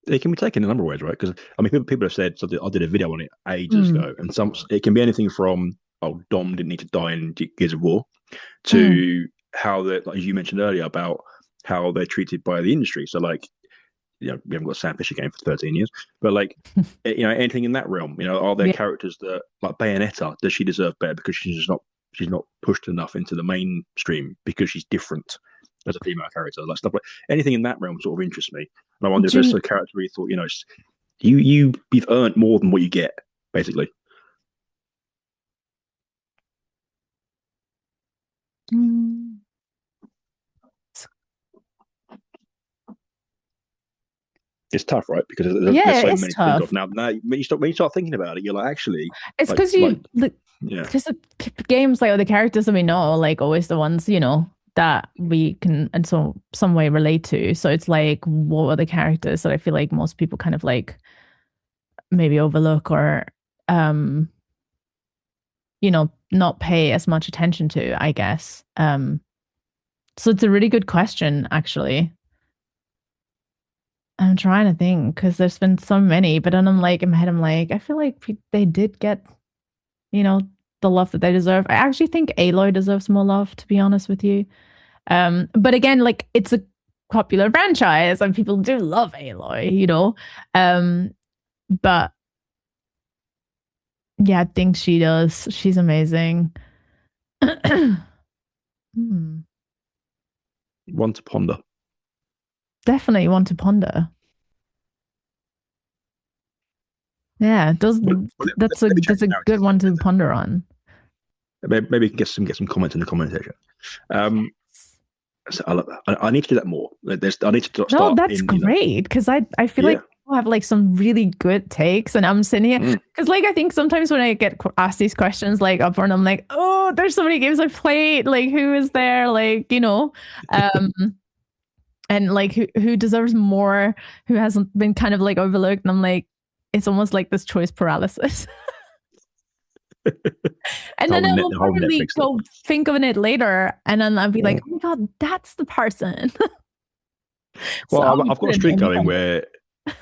It can be taken in a number of ways, right? Because I mean, people have said. So I did a video on it ages Mm, ago, and some it can be anything from Dom didn't need to die in Gears of War mm, to how they like, as you mentioned earlier about how they're treated by the industry. So like, we haven't got a Sam Fisher game for 13 years, but like, anything in that realm. Are there yeah. characters that like Bayonetta? Does she deserve better because she's not pushed enough into the mainstream because she's different as a female character? Like stuff like anything in that realm sort of interests me. And I wonder if there's Do a character where you thought, you've earned more than what you get, basically. mm, It's tough, right? Because there's yeah, so it's many to think tough. of. Now when you start thinking about it, you're like, actually, It's like because like yeah. the games like or the characters that we know, like always the ones that we can in some way relate to. So it's like, what are the characters that I feel like most people kind of like maybe overlook or um not pay as much attention to, I guess. So it's a really good question, actually. I'm trying to think because there's been so many, but then I'm like in my head, I'm like, I feel like they did get, you know, the love that they deserve. I actually think Aloy deserves more love, to be honest with you. But again, like it's a popular franchise and people do love Aloy. Um, but yeah, I think she does. She's amazing. Hmm. One to ponder. Definitely one to ponder. Yeah, does Maybe that's change a the narrative good a one little to bit. ponder on. Maybe you can get some comments in the comment section. So I need to do that more. I need to No, start that's in. great because I feel like Yeah. people have like some really good takes, and I'm sitting here Mm. because like I think sometimes when I get asked these questions like up front, I'm like, oh, there's so many games I've played. Like, who is there? Like, um, and like who deserves more? Who hasn't been kind of like overlooked? And I'm like, it's almost like this choice paralysis. And then I will The whole probably Netflix thing. go think of it later, and then I'll be like, Mm. oh my god, that's the person. So Well, I'll be I've got a putting streak names going on it. where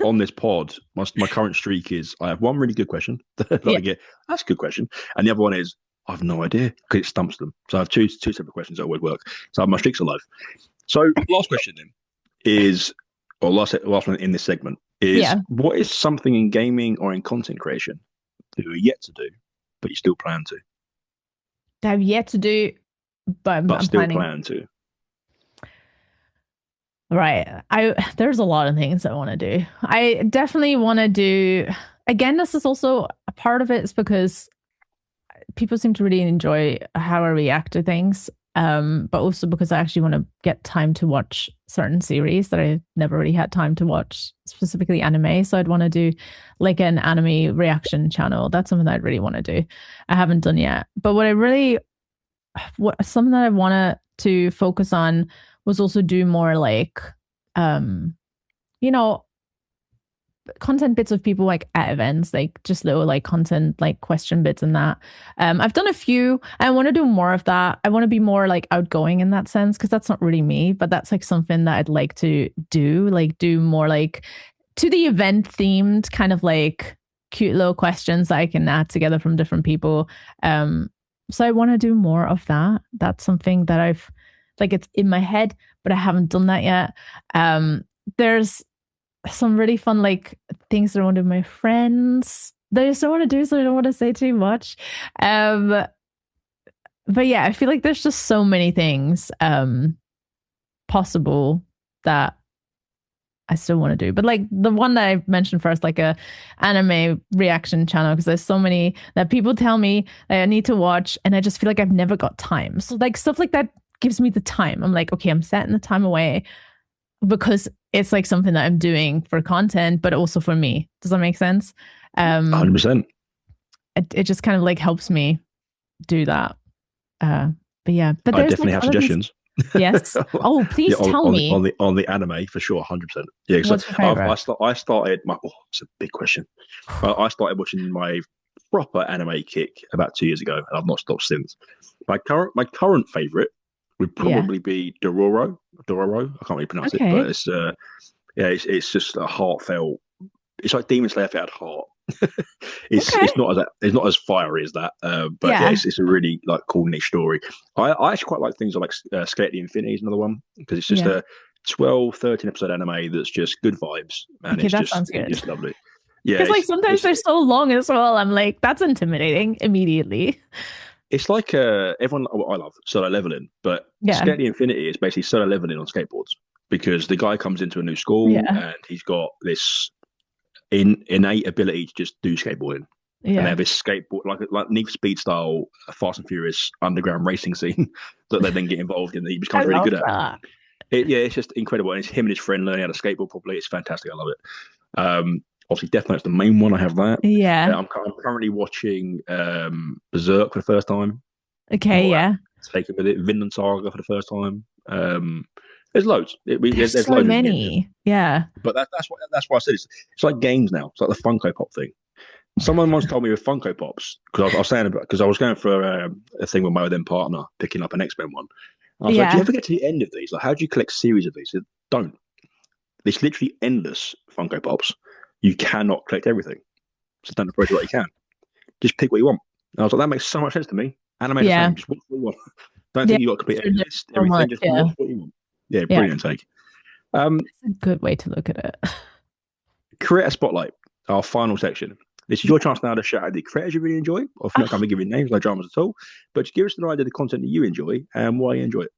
on this pod, my current streak is I have one really good question that Yeah. I get. That's a good question, and the other one is I have no idea because it stumps them. So I have two separate questions that always work. So my streak's alive. So last question then is, or last one in this segment is, Yeah. what is something in gaming or in content creation that you're yet to do, but you still plan to? That I've yet to do, but but I'm still planning. plan to. Right. There's a lot of things I want to do. I definitely want to do, again, this is also a part of it is because people seem to really enjoy how I react to things. But also because I actually want to get time to watch certain series that I never really had time to watch, specifically anime. So I'd want to do like an anime reaction channel. That's something that I'd really want to do. I haven't done yet. But what something that I wanted to focus on was also do more like um you know content bits of people like at events, like just little like content like question bits and that. I've done a few. I want to do more of that. I want to be more like outgoing in that sense because that's not really me, but that's like something that I'd like to do, like do more like to the event themed kind of like cute little questions that I can add together from different people. So I want to do more of that. That's something that I've like it's in my head, but I haven't done that yet. There's some really fun like things that I want to do with my friends that I just don't want to do, so I don't want to say too much. Um, but yeah, I feel like there's just so many things possible that I still want to do. But like the one that I mentioned first, like a anime reaction channel, because there's so many that people tell me that I need to watch, and I just feel like I've never got time. So like stuff like that gives me the time. I'm like, okay, I'm setting the time away because it's like something that I'm doing for content, but also for me. Does that make sense? 100%. It just kind of like helps me do that. But yeah, but I there's definitely like have other things. suggestions. Yes. Oh, Yeah, please tell me. on the anime for sure, 100%. Yeah, so What's your favorite? I started my. Oh, it's a big question. I started watching my proper anime kick about 2 years ago, and I've not stopped since. My current favorite would Yeah. probably be Dororo. Dororo. I can't really pronounce it, but Okay. it's yeah, it's just a heartfelt. It's like Demon Slayer if it had heart. Okay. It's not as fiery as that, but yeah, Yeah. it's a really like cool niche story. I actually quite like things like Skate the Infinity is another one because it's just Yeah. a 12, 13 episode anime that's just good vibes and Okay, that sounds it's good. just lovely. Yeah, Because like sometimes they're so long as well. I'm like, that's intimidating immediately. it's like everyone. What I love solo leveling, but Yeah. Skate the Infinity is basically solo leveling on skateboards because the guy comes into a new school Yeah. and he's got this innate ability to just do skateboarding. And they Yeah. have this skateboard like Need for Speed style Fast and Furious underground racing scene that they then get involved in. That he I becomes really love good at. that. Yeah, it's just incredible. And it's him and his friend learning how to skateboard properly. It's fantastic. I love it. Obviously, Death Note's the main one. I have that. Yeah. I'm currently watching Berserk for the first time. Okay, More yeah. taken with it. Vinland Saga for the first time. There's loads. There's There's so loads we can get into. many. Yeah. But that's why I said it's like games now. It's like the Funko Pop thing. Someone once told me with Funko Pops because I was saying about because I was going for a thing with my then partner picking up an X Men one. And I was like, "Do you Yeah. ever get to the end of these? Like, how do you collect series of these?" Said, don't. It's literally endless Funko Pops. You cannot collect everything. So don't approach what you can. Just pick what you want. And I was like, that makes so much sense to me. Anime's the Yeah. same. Just watch what you want. Don't Yeah. think you got to complete There's so everything. much. Just Yeah. watch what you want. Yeah, Yeah. brilliant take. Um, It's a good way to look at it. Creator Spotlight, our final section. This is your chance now to shout out the creators you really enjoy. Or if you're not going to be giving names, no dramas at all. But just give us an idea of the content that you enjoy and why you enjoy it.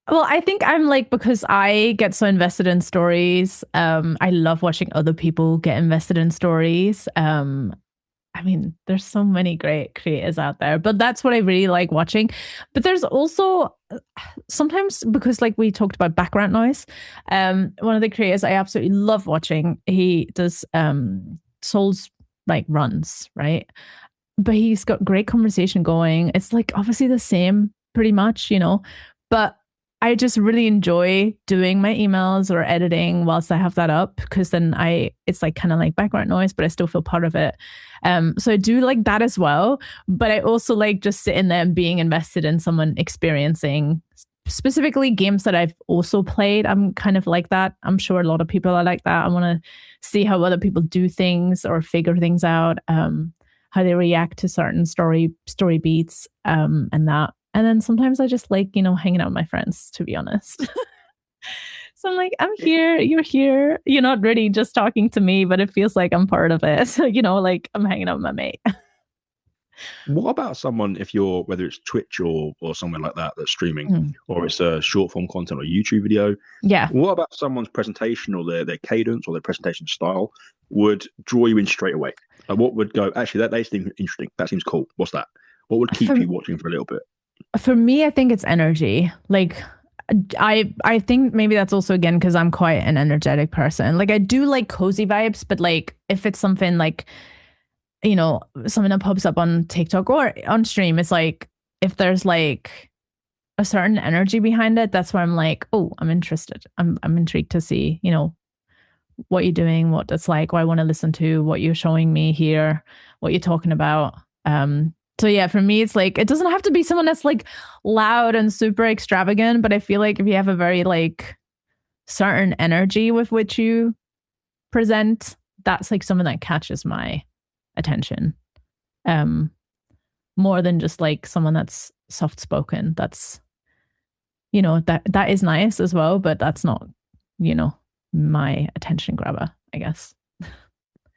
Well, I think I'm like because I get so invested in stories. I love watching other people get invested in stories. I mean, there's so many great creators out there, but that's what I really like watching. But there's also sometimes because like we talked about background noise, one of the creators I absolutely love watching, he does Souls like runs, right? But he's got great conversation going. It's like obviously the same pretty much, but I just really enjoy doing my emails or editing whilst I have that up because then it's like kind of like background noise, but I still feel part of it. So I do like that as well. But I also like just sitting there and being invested in someone experiencing specifically games that I've also played. I'm kind of like that. I'm sure a lot of people are like that. I want to see how other people do things or figure things out, how they react to certain story beats, and that. And then sometimes I just like, hanging out with my friends, to be honest. So I'm like, I'm here, you're here. You're not really just talking to me, but it feels like I'm part of it. So, like I'm hanging out with my mate. What about someone if you're whether it's Twitch or somewhere like that that's streaming, Mm. or it's a short form content or YouTube video? Yeah. What about someone's presentation or their cadence or their presentation style would draw you in straight away? Like what would go, actually, that seems interesting. That seems cool. What's that? What would keep For you watching for a little bit? for me, I think it's energy. Like I think maybe that's also again because I'm quite an energetic person. Like I do like cozy vibes, but like if it's something like, something that pops up on TikTok or on stream, it's like if there's like a certain energy behind it, that's where I'm like, oh, I'm interested. I'm intrigued to see, what you're doing, what it's like, what I want to listen to, what you're showing me here, what you're talking about. So yeah, for me, it's like it doesn't have to be someone that's like loud and super extravagant, but I feel like if you have a very like certain energy with which you present, that's like something that catches my attention. Um, More than just like someone that's soft spoken. That's that is nice as well, but that's not, my attention grabber, I guess.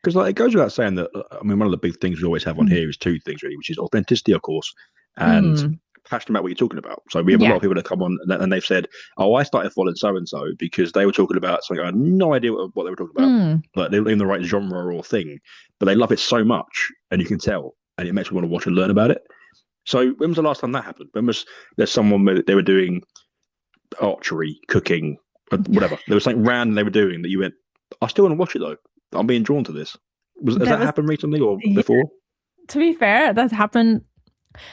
Because like it goes without saying that I mean one of the big things we always have on Mm. here is two things really, which is authenticity, of course, and Mm. passionate about what you're talking about. So we have a lot Yeah. of people that come on and they've said, "Oh, I started following so and so because they were talking about something I had no idea what they were talking about. Mm. Like they were in the right genre or thing, but they love it so much, and you can tell, and it makes me want to watch and learn about it." So when was the last time that happened? When was there someone they were doing archery, cooking, whatever? There was something random they were doing that you went, "I still want to watch it though. I'm being drawn to this." Has That that was, happened recently or yeah, before? to be fair, that's happened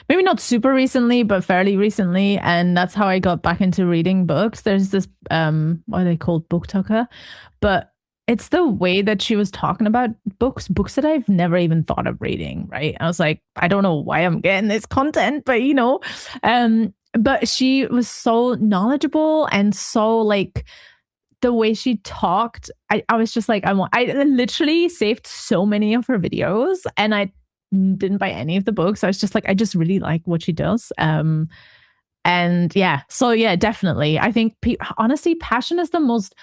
maybe not super recently, but fairly recently. And that's how I got back into reading books. There's this, what are they called? BookTucker. But it's the way that she was talking about books that I've never even thought of reading, right? I was like, I don't know why I'm getting this content, but but she was so knowledgeable and so like the way she talked, I was just like, I literally saved so many of her videos and I didn't buy any of the books. I was just like, I just really like what she does. And yeah, so yeah, definitely. I think honestly, passion is the most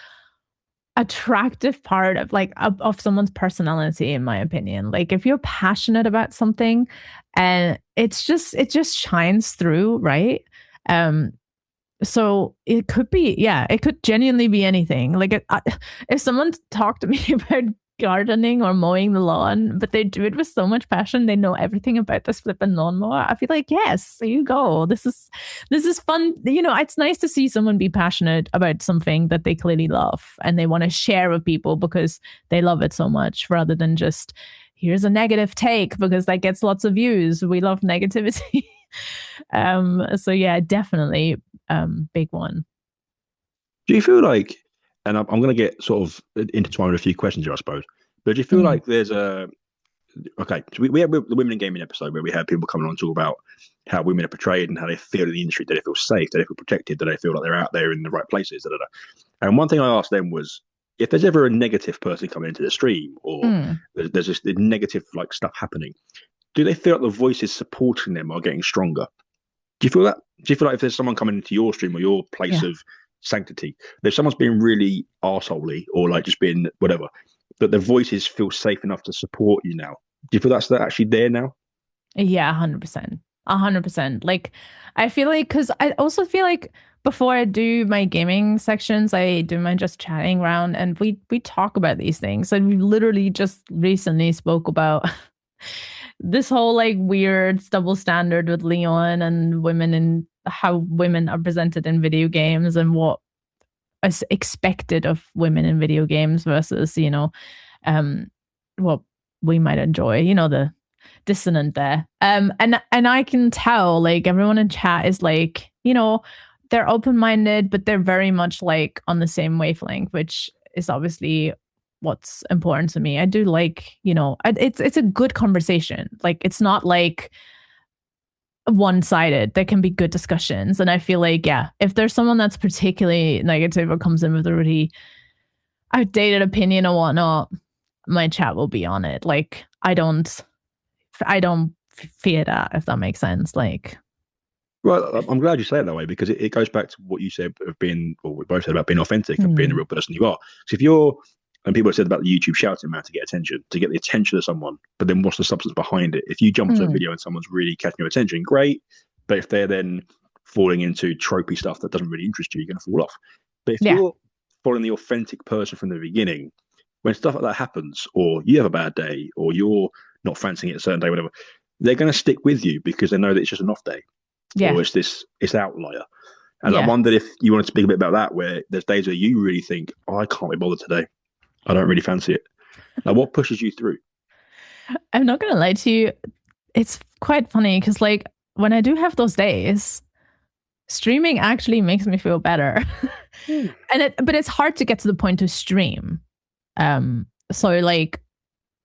attractive part of like of someone's personality, in my opinion. Like if you're passionate about something and it just shines through, right? Um, so it could be, yeah, it could genuinely be anything. Like if someone talked to me about gardening or mowing the lawn, but they do it with so much passion, they know everything about this flipping lawnmower. I feel like, yes, there you go. This is fun. It's nice to see someone be passionate about something that they clearly love and they want to share with people because they love it so much, rather than just here's a negative take because that gets lots of views. We love negativity. So yeah, definitely big one. Do you feel like, and I'm going to get sort of intertwined with a few questions here, I suppose, but do you feel Mm. like there's okay, so we had the women in gaming episode where we had people coming on and talk about how women are portrayed and how they feel in the industry, do they feel safe, do they feel protected, do they feel like they're out there in the right places, da, da, da. And one thing I asked them was, if there's ever a negative person coming into the stream or Mm. there's just the negative like stuff happening, do they feel like the voices supporting them are getting stronger? Do you feel that? Do you feel like if there's someone coming into your stream or your place Yeah. of sanctity, if someone's being really arseholey or like just being whatever, that their voices feel safe enough to support you now? Do you feel that's actually there now? Yeah, 100%. 100%. Like, I feel like, because I also feel like before I do my gaming sections, I do my just chatting round and we talk about these things. And we literally just recently spoke about this whole like weird double standard with Leon and women and how women are presented in video games and what is expected of women in video games versus, um, what we might enjoy, the dissonant there. And I can tell like everyone in chat is like, they're open-minded, but they're very much like on the same wavelength, which is obviously what's important to me. I do like, it's a good conversation. Like it's not like one-sided. There can be good discussions. And I feel like, yeah, if there's someone that's particularly negative or comes in with a really outdated opinion or whatnot, my chat will be on it. Like I don't fear that, if that makes sense. Like, Well, I'm glad you say it that way because it goes back to what you said of being, or we both said about being authentic and being the real person you are. So if you're And people have said about the YouTube shouting man to get attention, to get the attention of someone. But then what's the substance behind it? If you jump to a video and someone's really catching your attention, great. But if they're then falling into tropey stuff that doesn't really interest you, you're going to fall off. But if you're following the authentic person from the beginning, when stuff like that happens, or you have a bad day, or you're not fancying it a certain day, whatever, they're going to stick with you because they know that it's just an off day, or it's outlier. And I wondered if you wanted to speak a bit about that, where there's days where you really think, oh, I can't be bothered today. I don't really fancy it. Like, what pushes you through? I'm not going to lie to you. It's quite funny because, like, when I do have those days, streaming actually makes me feel better. But it's hard to get to the point to stream. So, like,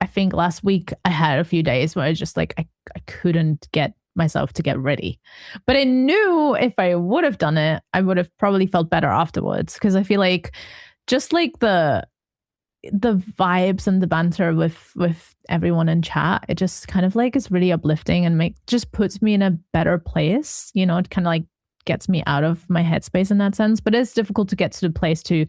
I think last week I had a few days where I just, like, I couldn't get myself to get ready. But I knew if I would have done it, I would have probably felt better afterwards, because I feel like just like the vibes and the banter with everyone in chat, it just kind of like is really uplifting and just puts me in a better place. You know, it kind of like gets me out of my headspace in that sense. But it's difficult to get to the place to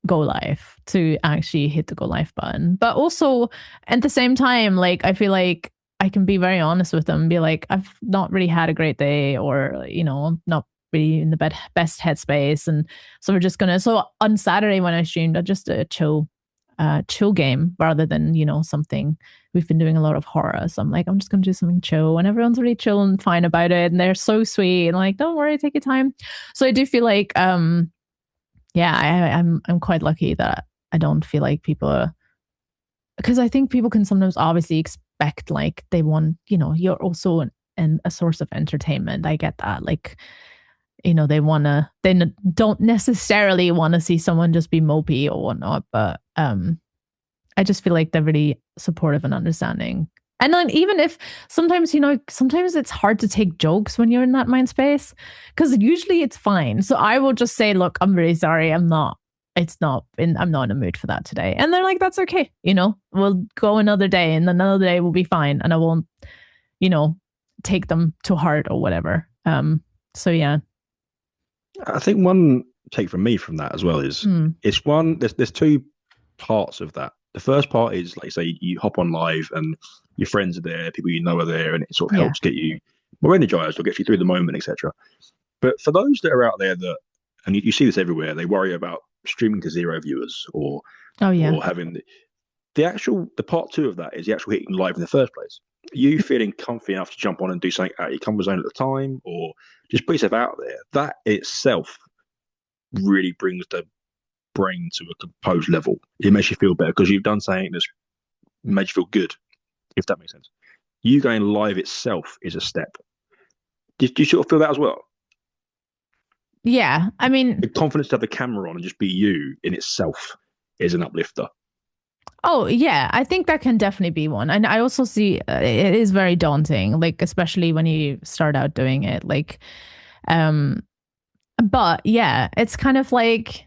go live, to actually hit the go live button. But also at the same time, like, I feel like I can be very honest with them and be like, I've not really had a great day, or, you know, I'm not really in the best headspace. And so we're just so on Saturday when I streamed, I just a chill game rather than, you know, something. We've been doing a lot of horror. So I'm like, I'm just going to do something chill, and everyone's really chill and fine about it. And they're so sweet and like, don't worry, take your time. So I do feel like, I'm quite lucky that I don't feel like people are, because I think people can sometimes obviously expect, like, they want, you know, you're also a source of entertainment. I get that. Like, you know, they don't necessarily want to see someone just be mopey or whatnot. But I just feel like they're really supportive and understanding. And then even if sometimes, you know, sometimes it's hard to take jokes when you're in that mind space, because usually it's fine. So I will just say, look, I'm really sorry. I'm not in a mood for that today. And they're like, that's okay. You know, we'll go another day and another day will be fine. And I won't, you know, take them to heart or whatever. So yeah. I think one take from me from that as well is it's one, there's two parts of that. The first part is, like, say, you hop on live and your friends are there, people you know are there, and it sort of helps get you more energized or get you through the moment, etc. But for those that are out there that, and you see this everywhere, they worry about streaming to 0 viewers or having the part 2 of that is the actual hitting live in the first place. You feeling comfy enough to jump on and do something out of your comfort zone at the time, or just put yourself out there. That itself really brings the brain to a composed level. It makes you feel better because you've done something that's made you feel good, if that makes sense. You going live itself is a step. Do you sort of feel that as well? Yeah, I mean, the confidence to have the camera on and just be you in itself is an uplifter. Oh, yeah, I think that can definitely be one. And I also see it is very daunting, like, especially when you start out doing it. Like, but yeah, it's kind of like,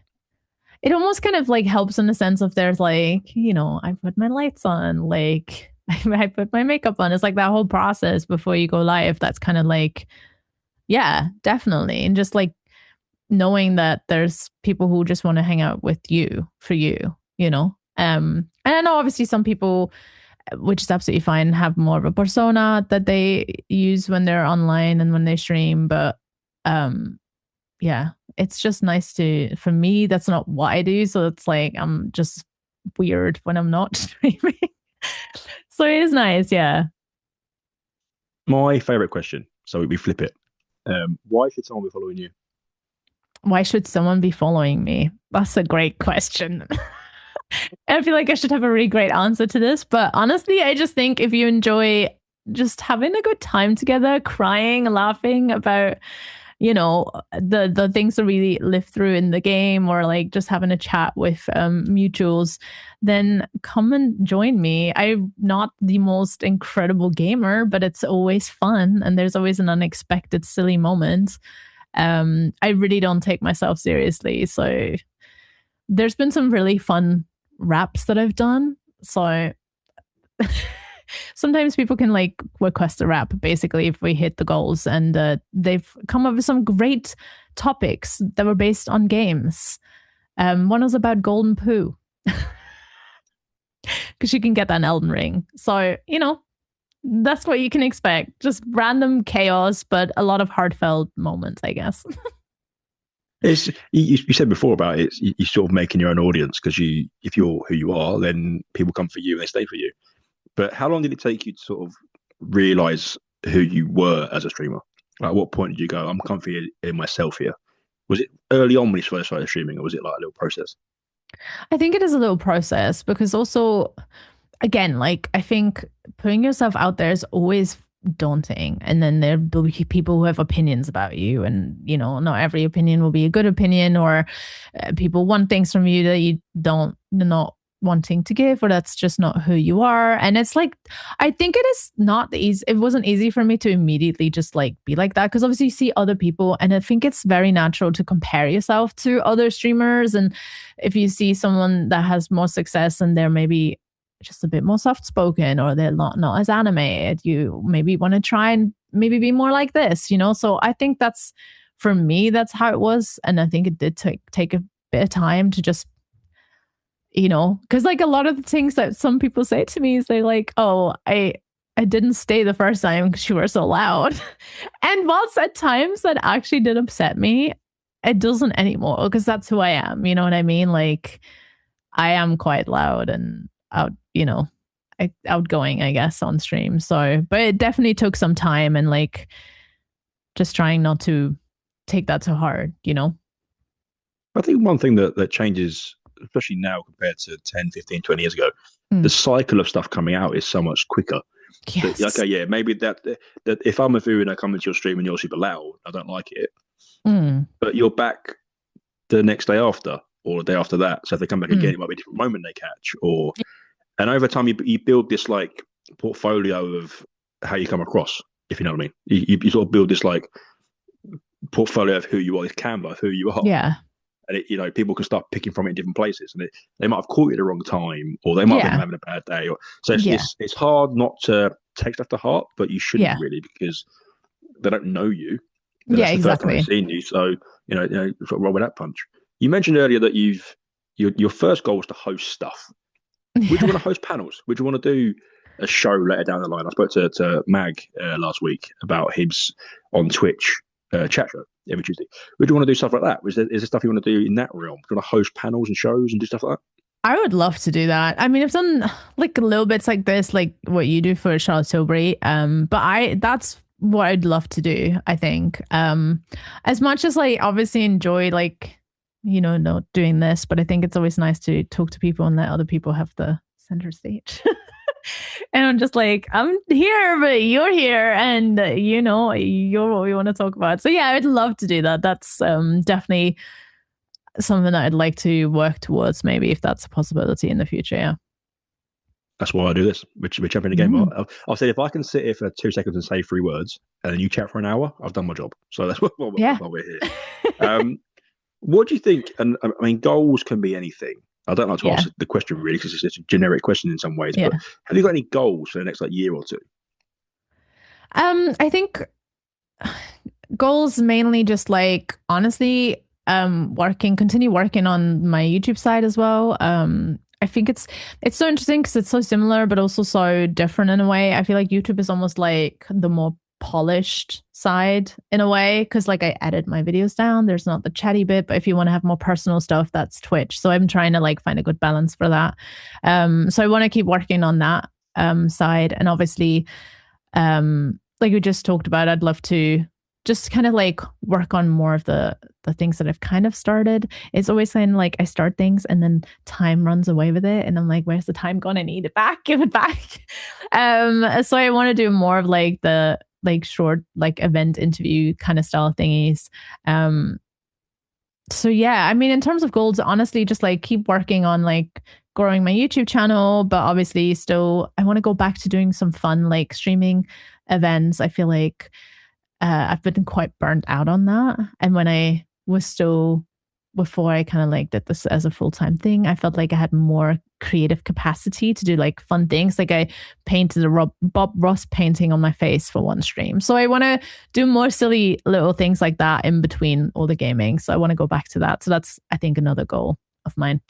it almost kind of like helps in the sense of there's like, you know, I put my lights on, like, I put my makeup on. It's like that whole process before you go live. That's kind of like, yeah, definitely. And just like knowing that there's people who just want to hang out with you for you, you know? And I know obviously some people, which is absolutely fine, have more of a persona that they use when they're online and when they stream. But yeah, it's just nice for me, that's not what I do. So it's like, I'm just weird when I'm not streaming. So it is nice, yeah. My favorite question. So we flip it. Why should someone be following you? Why should someone be following me? That's a great question. I feel like I should have a really great answer to this, but honestly, I just think if you enjoy just having a good time together, crying, laughing about, you know, the things that really live through in the game, or like just having a chat with mutuals, then come and join me. I'm not the most incredible gamer, but it's always fun, and there's always an unexpected silly moment. I really don't take myself seriously, so there's been some really fun raps that I've done. So sometimes people can like request a rap basically if we hit the goals, and they've come up with some great topics that were based on games. One was about golden poo. because you can get that in Elden Ring. So, that's what you can expect. Just random chaos, but a lot of heartfelt moments, I guess. It's you said before about it. You sort of making your own audience because if you're who you are, then people come for you and they stay for you. But how long did it take you to sort of realize who you were as a streamer? Like, at what point did you go, I'm comfy in myself here? Was it early on when you first started streaming, or was it like a little process? I think it is a little process because also, again, like I think putting yourself out there is always daunting. And then there will be people who have opinions about you. And, not every opinion will be a good opinion, or people want things from you that you don't, not wanting to give, or that's just not who you are. And it's like, I think it is not easy. It wasn't easy for me to immediately just like be like that, because obviously you see other people, and I think it's very natural to compare yourself to other streamers. And if you see someone that has more success and they're maybe just a bit more soft spoken, or they're not as animated, you maybe want to try and maybe be more like this, So I think that's, for me, that's how it was. And I think it did take a bit of time to just, because like a lot of the things that some people say to me is they're like, oh, I didn't stay the first time because you were so loud. And whilst at times that actually did upset me, it doesn't anymore, because that's who I am. You know what I mean? Like, I am quite loud and outgoing, I guess, on stream. So, but it definitely took some time, and like just trying not to take that so hard, I think one thing that changes, especially now compared to 10, 15, 20 years ago, the cycle of stuff coming out is so much quicker. Yes. That, okay, yeah, maybe that if I'm a viewer and I come into your stream and you're super loud, I don't like it. But you're back the next day after, or the day after that. So if they come back again, it might be a different moment they catch. And over time, you build this like portfolio of how you come across, if you know what I mean. You sort of build this like portfolio of who you are, this canvas of who you are. Yeah. And people can start picking from it in different places, and they might have caught you at the wrong time, or they might have been having a bad day. So it's hard not to take stuff to heart, but you shouldn't really, because they don't know you. That's the first time they've seen you, so sort of roll with that punch. You mentioned earlier that your first goal was to host stuff. Would you want to host panels? Would you want to do a show later down the line? I spoke to Mag last week about his on Twitch chat show every Tuesday. Would you want to do stuff like that? Is there stuff you want to do in that realm? Do you want to host panels and shows and do stuff like that? I would love to do that. I mean, I've done like little bits like this, like what you do for Charlotte Tilbury. But that's what I'd love to do, I think. As much as like obviously enjoy like, not doing this, but I think it's always nice to talk to people and let other people have the center stage. And I'm just like, I'm here, but you're here, and you're what we want to talk about. So yeah, I'd love to do that. That's definitely something that I'd like to work towards, maybe, if that's a possibility in the future. Yeah. That's why I do this. We're jumping the game. I'll say, if I can sit here for 2 seconds and say 3 words, and then you chat for an hour, I've done my job. So that's why we're here. What do you think? And I mean, goals can be anything. I don't like to ask the question really, because it's a generic question in some ways. But have you got any goals for the next year or two? I think goals mainly just like, honestly, continue working on my YouTube side as well. I think it's so interesting because it's so similar, but also so different in a way. I feel like YouTube is almost like the more polished side in a way, because like I edit my videos down. There's not the chatty bit, but if you want to have more personal stuff, that's Twitch. So I'm trying to like find a good balance for that. So I want to keep working on that side. And obviously, like we just talked about, I'd love to just kind of like work on more of the things that I've kind of started. It's always saying like I start things and then time runs away with it, and I'm like, where's the time gone? I need it back, give it back. So I want to do more of like the like short like event interview kind of style thingies. So yeah, I mean, in terms of goals, honestly, just like keep working on like growing my YouTube channel, but obviously still I want to go back to doing some fun like streaming events. I feel like I've been quite burnt out on that. And when I was still, before I kind of like did this as a full-time thing, I felt like I had more creative capacity to do like fun things. Like I painted a Bob Ross painting on my face for one stream. So I want to do more silly little things like that in between all the gaming. So I want to go back to that. So that's, I think, another goal of mine.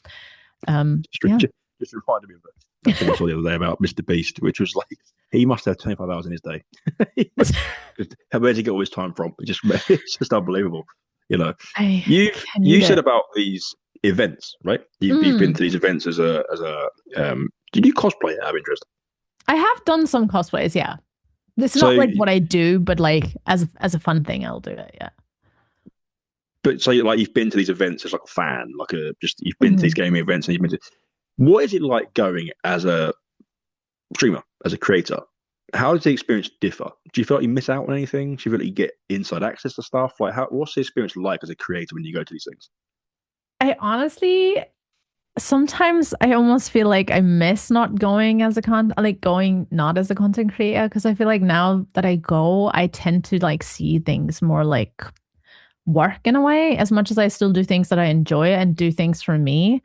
Just reminded me of it. that thing I saw the other day about Mr. Beast, which was like he must have 25 hours in his day. Where's he get all his time from? It's just unbelievable. You know, I you can you need said it. about these events, right? You've been Mm. to these events as a did you cosplay out of interest? I have done some cosplays, yeah. It's not So like what I do, but like as a fun thing, I'll do it. Yeah. but so like you've been to these events as like a fan, like a just you've been to these Mhm. gaming events and you've been to what is it like going as a streamer, as a creator? How does the experience differ? Do you feel like you miss out on anything? Do you feel like you get inside access to stuff? Like how what's the experience like as a creator when you go to these things? I honestly sometimes I almost feel like I miss not going as a like going not as a content creator because I feel like now that I go, I tend to like see things more like work in a way. As much as I still do things that I enjoy and do things for me,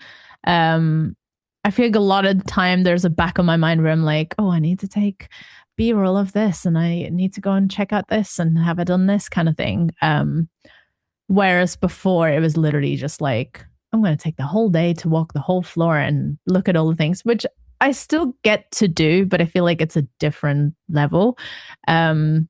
um, I feel like a lot of the time there's a back of my mind where I'm like, oh, I need to take B-roll of this and I need to go and check out this and have I done this kind of thing. Whereas before it was literally just like, I'm going to take the whole day to walk the whole floor and look at all the things, which I still get to do, but I feel like it's a different level. Um,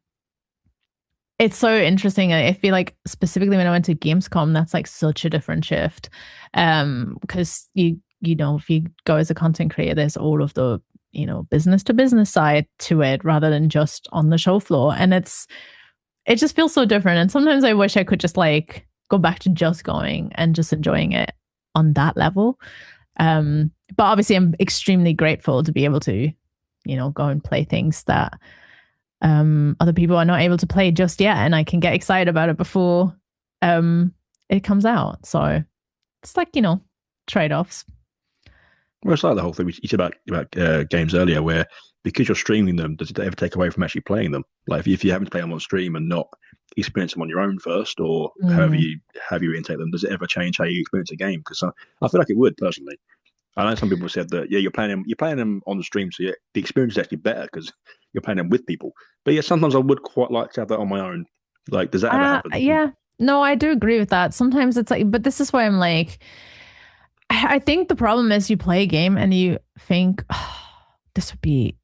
it's so interesting. I feel like specifically when I went to Gamescom, that's like such a different shift. Because you know, if you go as a content creator, there's all of the, you know, business to business side to it rather than just on the show floor. And it just feels so different. And sometimes I wish I could just like go back to just going and just enjoying it on that level. But obviously I'm extremely grateful to be able to, you know, go and play things that other people are not able to play just yet, and I can get excited about it before it comes out. So it's like, you know, trade-offs. Well, it's like the whole thing you said about games earlier, where because you're streaming them, does it ever take away from actually playing them? Like if you happen to play them on stream and not experience them on your own first, or however Mm. you intake them, does it ever change how you experience a game? Because I feel like it would personally. I know some people said that yeah, you're playing them on the stream, so yeah, the experience is actually better because you're playing them with people. But yeah, sometimes I would quite like to have that on my own. Like, does that ever happen? Yeah, no, I do agree with that. Sometimes it's like, but this is why I'm like, I think the problem is you play a game and you think, oh, this would be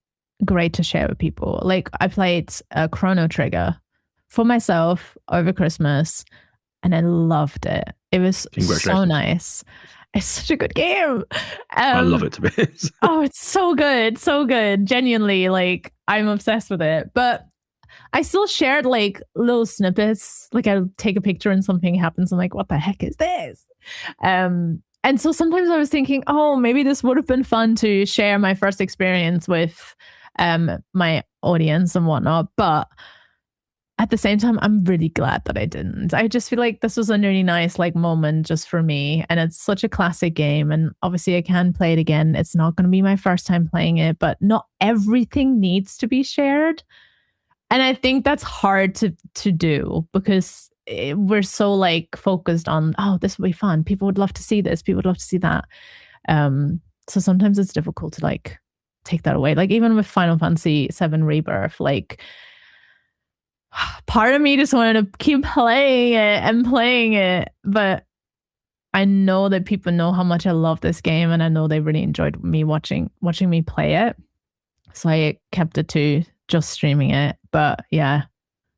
great to share with people. Like I played Chrono Trigger for myself over Christmas and I loved it. It was so Congratulations! nice. It's such a good game. I love Um, it to bits. oh, it's so good, so good. Genuinely, like I'm obsessed with it. But I still shared like little snippets. Like I'll take a picture and something happens. I'm like, what the heck is this? And so sometimes I was thinking, oh, maybe this would have been fun to share my first experience with my audience and whatnot. But at the same time, I'm really glad that I didn't. I just feel like this was a really nice like moment just for me. And it's such a classic game. And obviously I can play it again. It's not going to be my first time playing it, but not everything needs to be shared. And I think that's hard to do because we're so like focused on, oh, this will be fun. People would love to see this. People would love to see that. So sometimes it's difficult to like take that away. Like even with Final Fantasy VII Rebirth, like part of me just wanted to keep playing it and playing it, but I know that people know how much I love this game, and I know they really enjoyed me watching me play it. So I kept it to just streaming it. But yeah,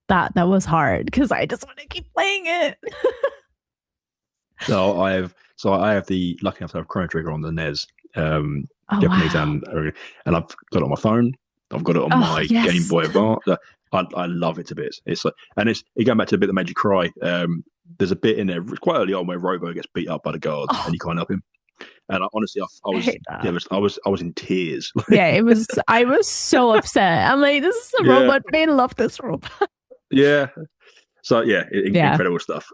that was hard because I just want to keep playing it. So I have the lucky enough to have Chrono Trigger on the NES, Oh Japanese wow. and I've got it on my phone. I've got it on Oh my Game yes. Boy Advance. I love it to bits. It's like, and it's going back to the bit that made you cry. There's a bit in there quite early on where Robo gets beat up by the guards and Oh, you can't help him. And honestly, I I was hate that. devastated. I was in tears. Yeah, it was. I was so upset. I'm like, this is a Yeah, robot. They love this robot. yeah. So yeah, Yeah. incredible stuff.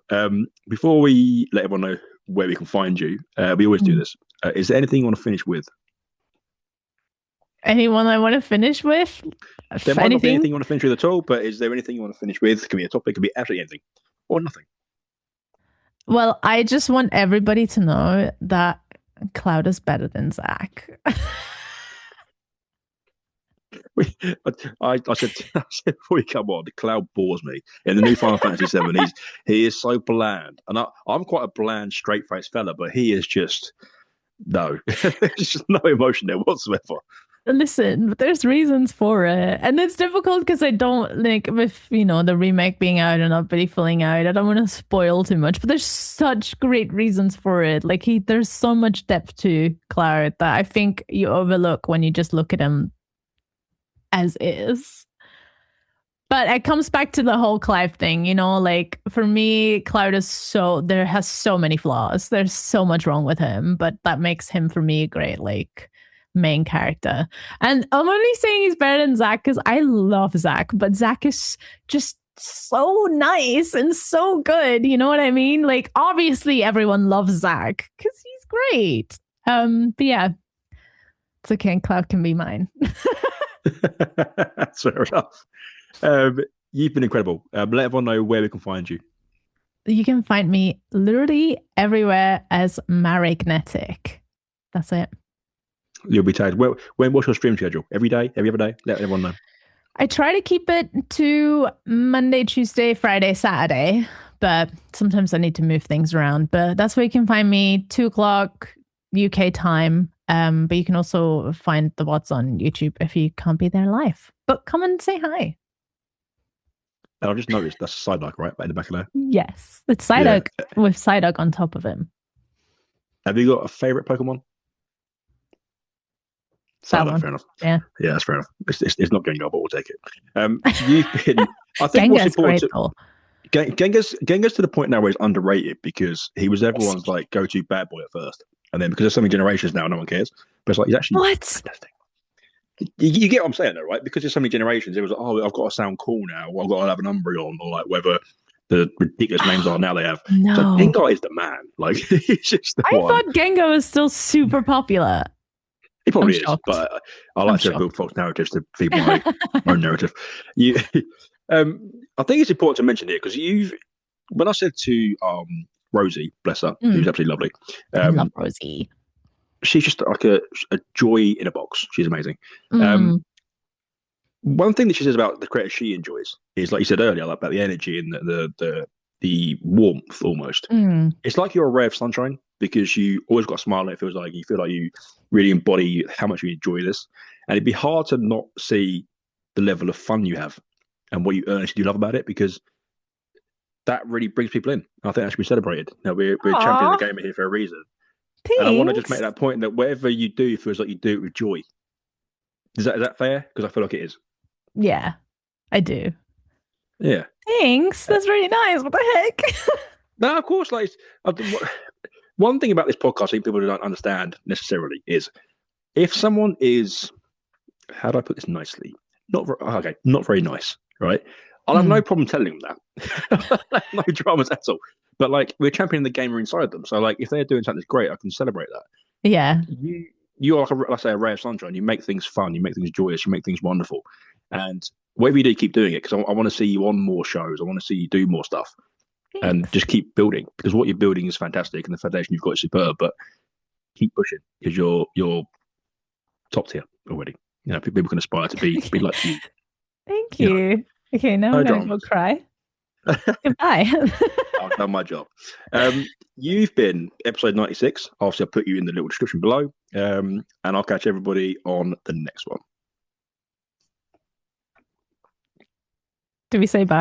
Before we let everyone know where we can find you, we always do Mm. this. Is there anything you want to finish with? Anyone I want to finish with? There If might not be anything anything, you want to finish with at all, but is there anything you want to finish with? It could be a topic, it could be absolutely anything, or nothing. well, I just want everybody to know that Cloud is better than Zach. I said, I said before we come on, the Cloud bores me. In the new Final Fantasy VII, he is so bland, and I'm quite a bland, straight faced fella, but he is just No, there's just no emotion there whatsoever. Listen, there's reasons for it. And it's difficult because I don't like with, the remake being out and not really filling out. I don't want to spoil too much, but there's such great reasons for it. Like there's so much depth to Cloud that I think you overlook when you just look at him as is. But it comes back to the whole Clive thing, like for me, Cloud there has so many flaws. There's so much wrong with him, but that makes him for me a great, like, main character. And I'm only saying he's better than Zach because I love Zach, but Zach is just so nice and so good. You know what I mean? Like, obviously everyone loves Zach because he's great. But yeah, it's okay. Cloud can be mine. That's fair enough. You've been incredible. Let everyone know where we can find you. You can find me literally everywhere as Marignetic. That's it. You'll be tagged. What's your stream schedule? Every day? Every other day? Let everyone know. I try to keep it to Monday, Tuesday, Friday, Saturday, but sometimes I need to move things around. But that's where you can find me, 2:00 UK time. But you can also find the VODs on YouTube if you can't be there live. But come and say hi. I just noticed that's Psyduck, right? In the back of there. Yes, it's Psyduck with Psyduck on top of him. Have you got a favorite Pokemon? Psyduck, fair enough. Yeah, that's fair enough. It's not Gengar, but we'll take it. You've been. I think Gengar's great though. Gengar's to the point now where he's underrated because he was everyone's like go-to bad boy at first, and then because there's so many generations now, no one cares. But it's like he's actually fantastic. You get what I'm saying, though, right? Because there's so many generations, it was like, oh, I've got to sound cool now. Well, I've got to have an Umbreon, or like whether the ridiculous names are now they have. No. So Gengar is the man. Like he's just the one. I thought Gengar was still super popular. He probably is, but I like to build false narratives to feed my own narrative. I think it's important to mention here because when I said to Rosie, bless her, who's absolutely lovely. I love Rosie. She's just like a joy in a box. She's amazing. One thing that she says about the creator she enjoys is, like you said earlier, like about the energy and the warmth almost. It's like you're a ray of sunshine because you always got a smile and it feels like you feel like you really embody how much you enjoy this. And it'd be hard to not see the level of fun you have and what you earnestly do love about it because that really brings people in. And I think that should be celebrated. Now, we're championing the game here for a reason. Thanks. And I want to just make that point that whatever you do feels like you do it with joy. Is that fair? Because I feel like it is. Yeah, I do. Yeah. Thanks. That's really nice. What the heck? No, of course. Like, one thing about this podcast I think people don't understand necessarily is if someone is, how do I put this nicely? Not very nice, right? I'll have no problem telling them that. No dramas at all. But like we're championing the gamer inside them. So like if they're doing something that's great, I can celebrate that. Yeah. You are like a ray of sunshine. You make things fun, you make things joyous, you make things wonderful. And whatever you do, keep doing it because I want to see you on more shows. I want to see you do more stuff. Thanks. And just keep building because what you're building is fantastic and the foundation you've got is superb, but keep pushing because you're top tier already. You know, people can aspire to be like you. Thank you. Okay, now I'm going to go cry. Goodbye. I've done my job. You've been episode 96. Obviously, I'll put you in the little description below. And I'll catch everybody on the next one. Do we say bye?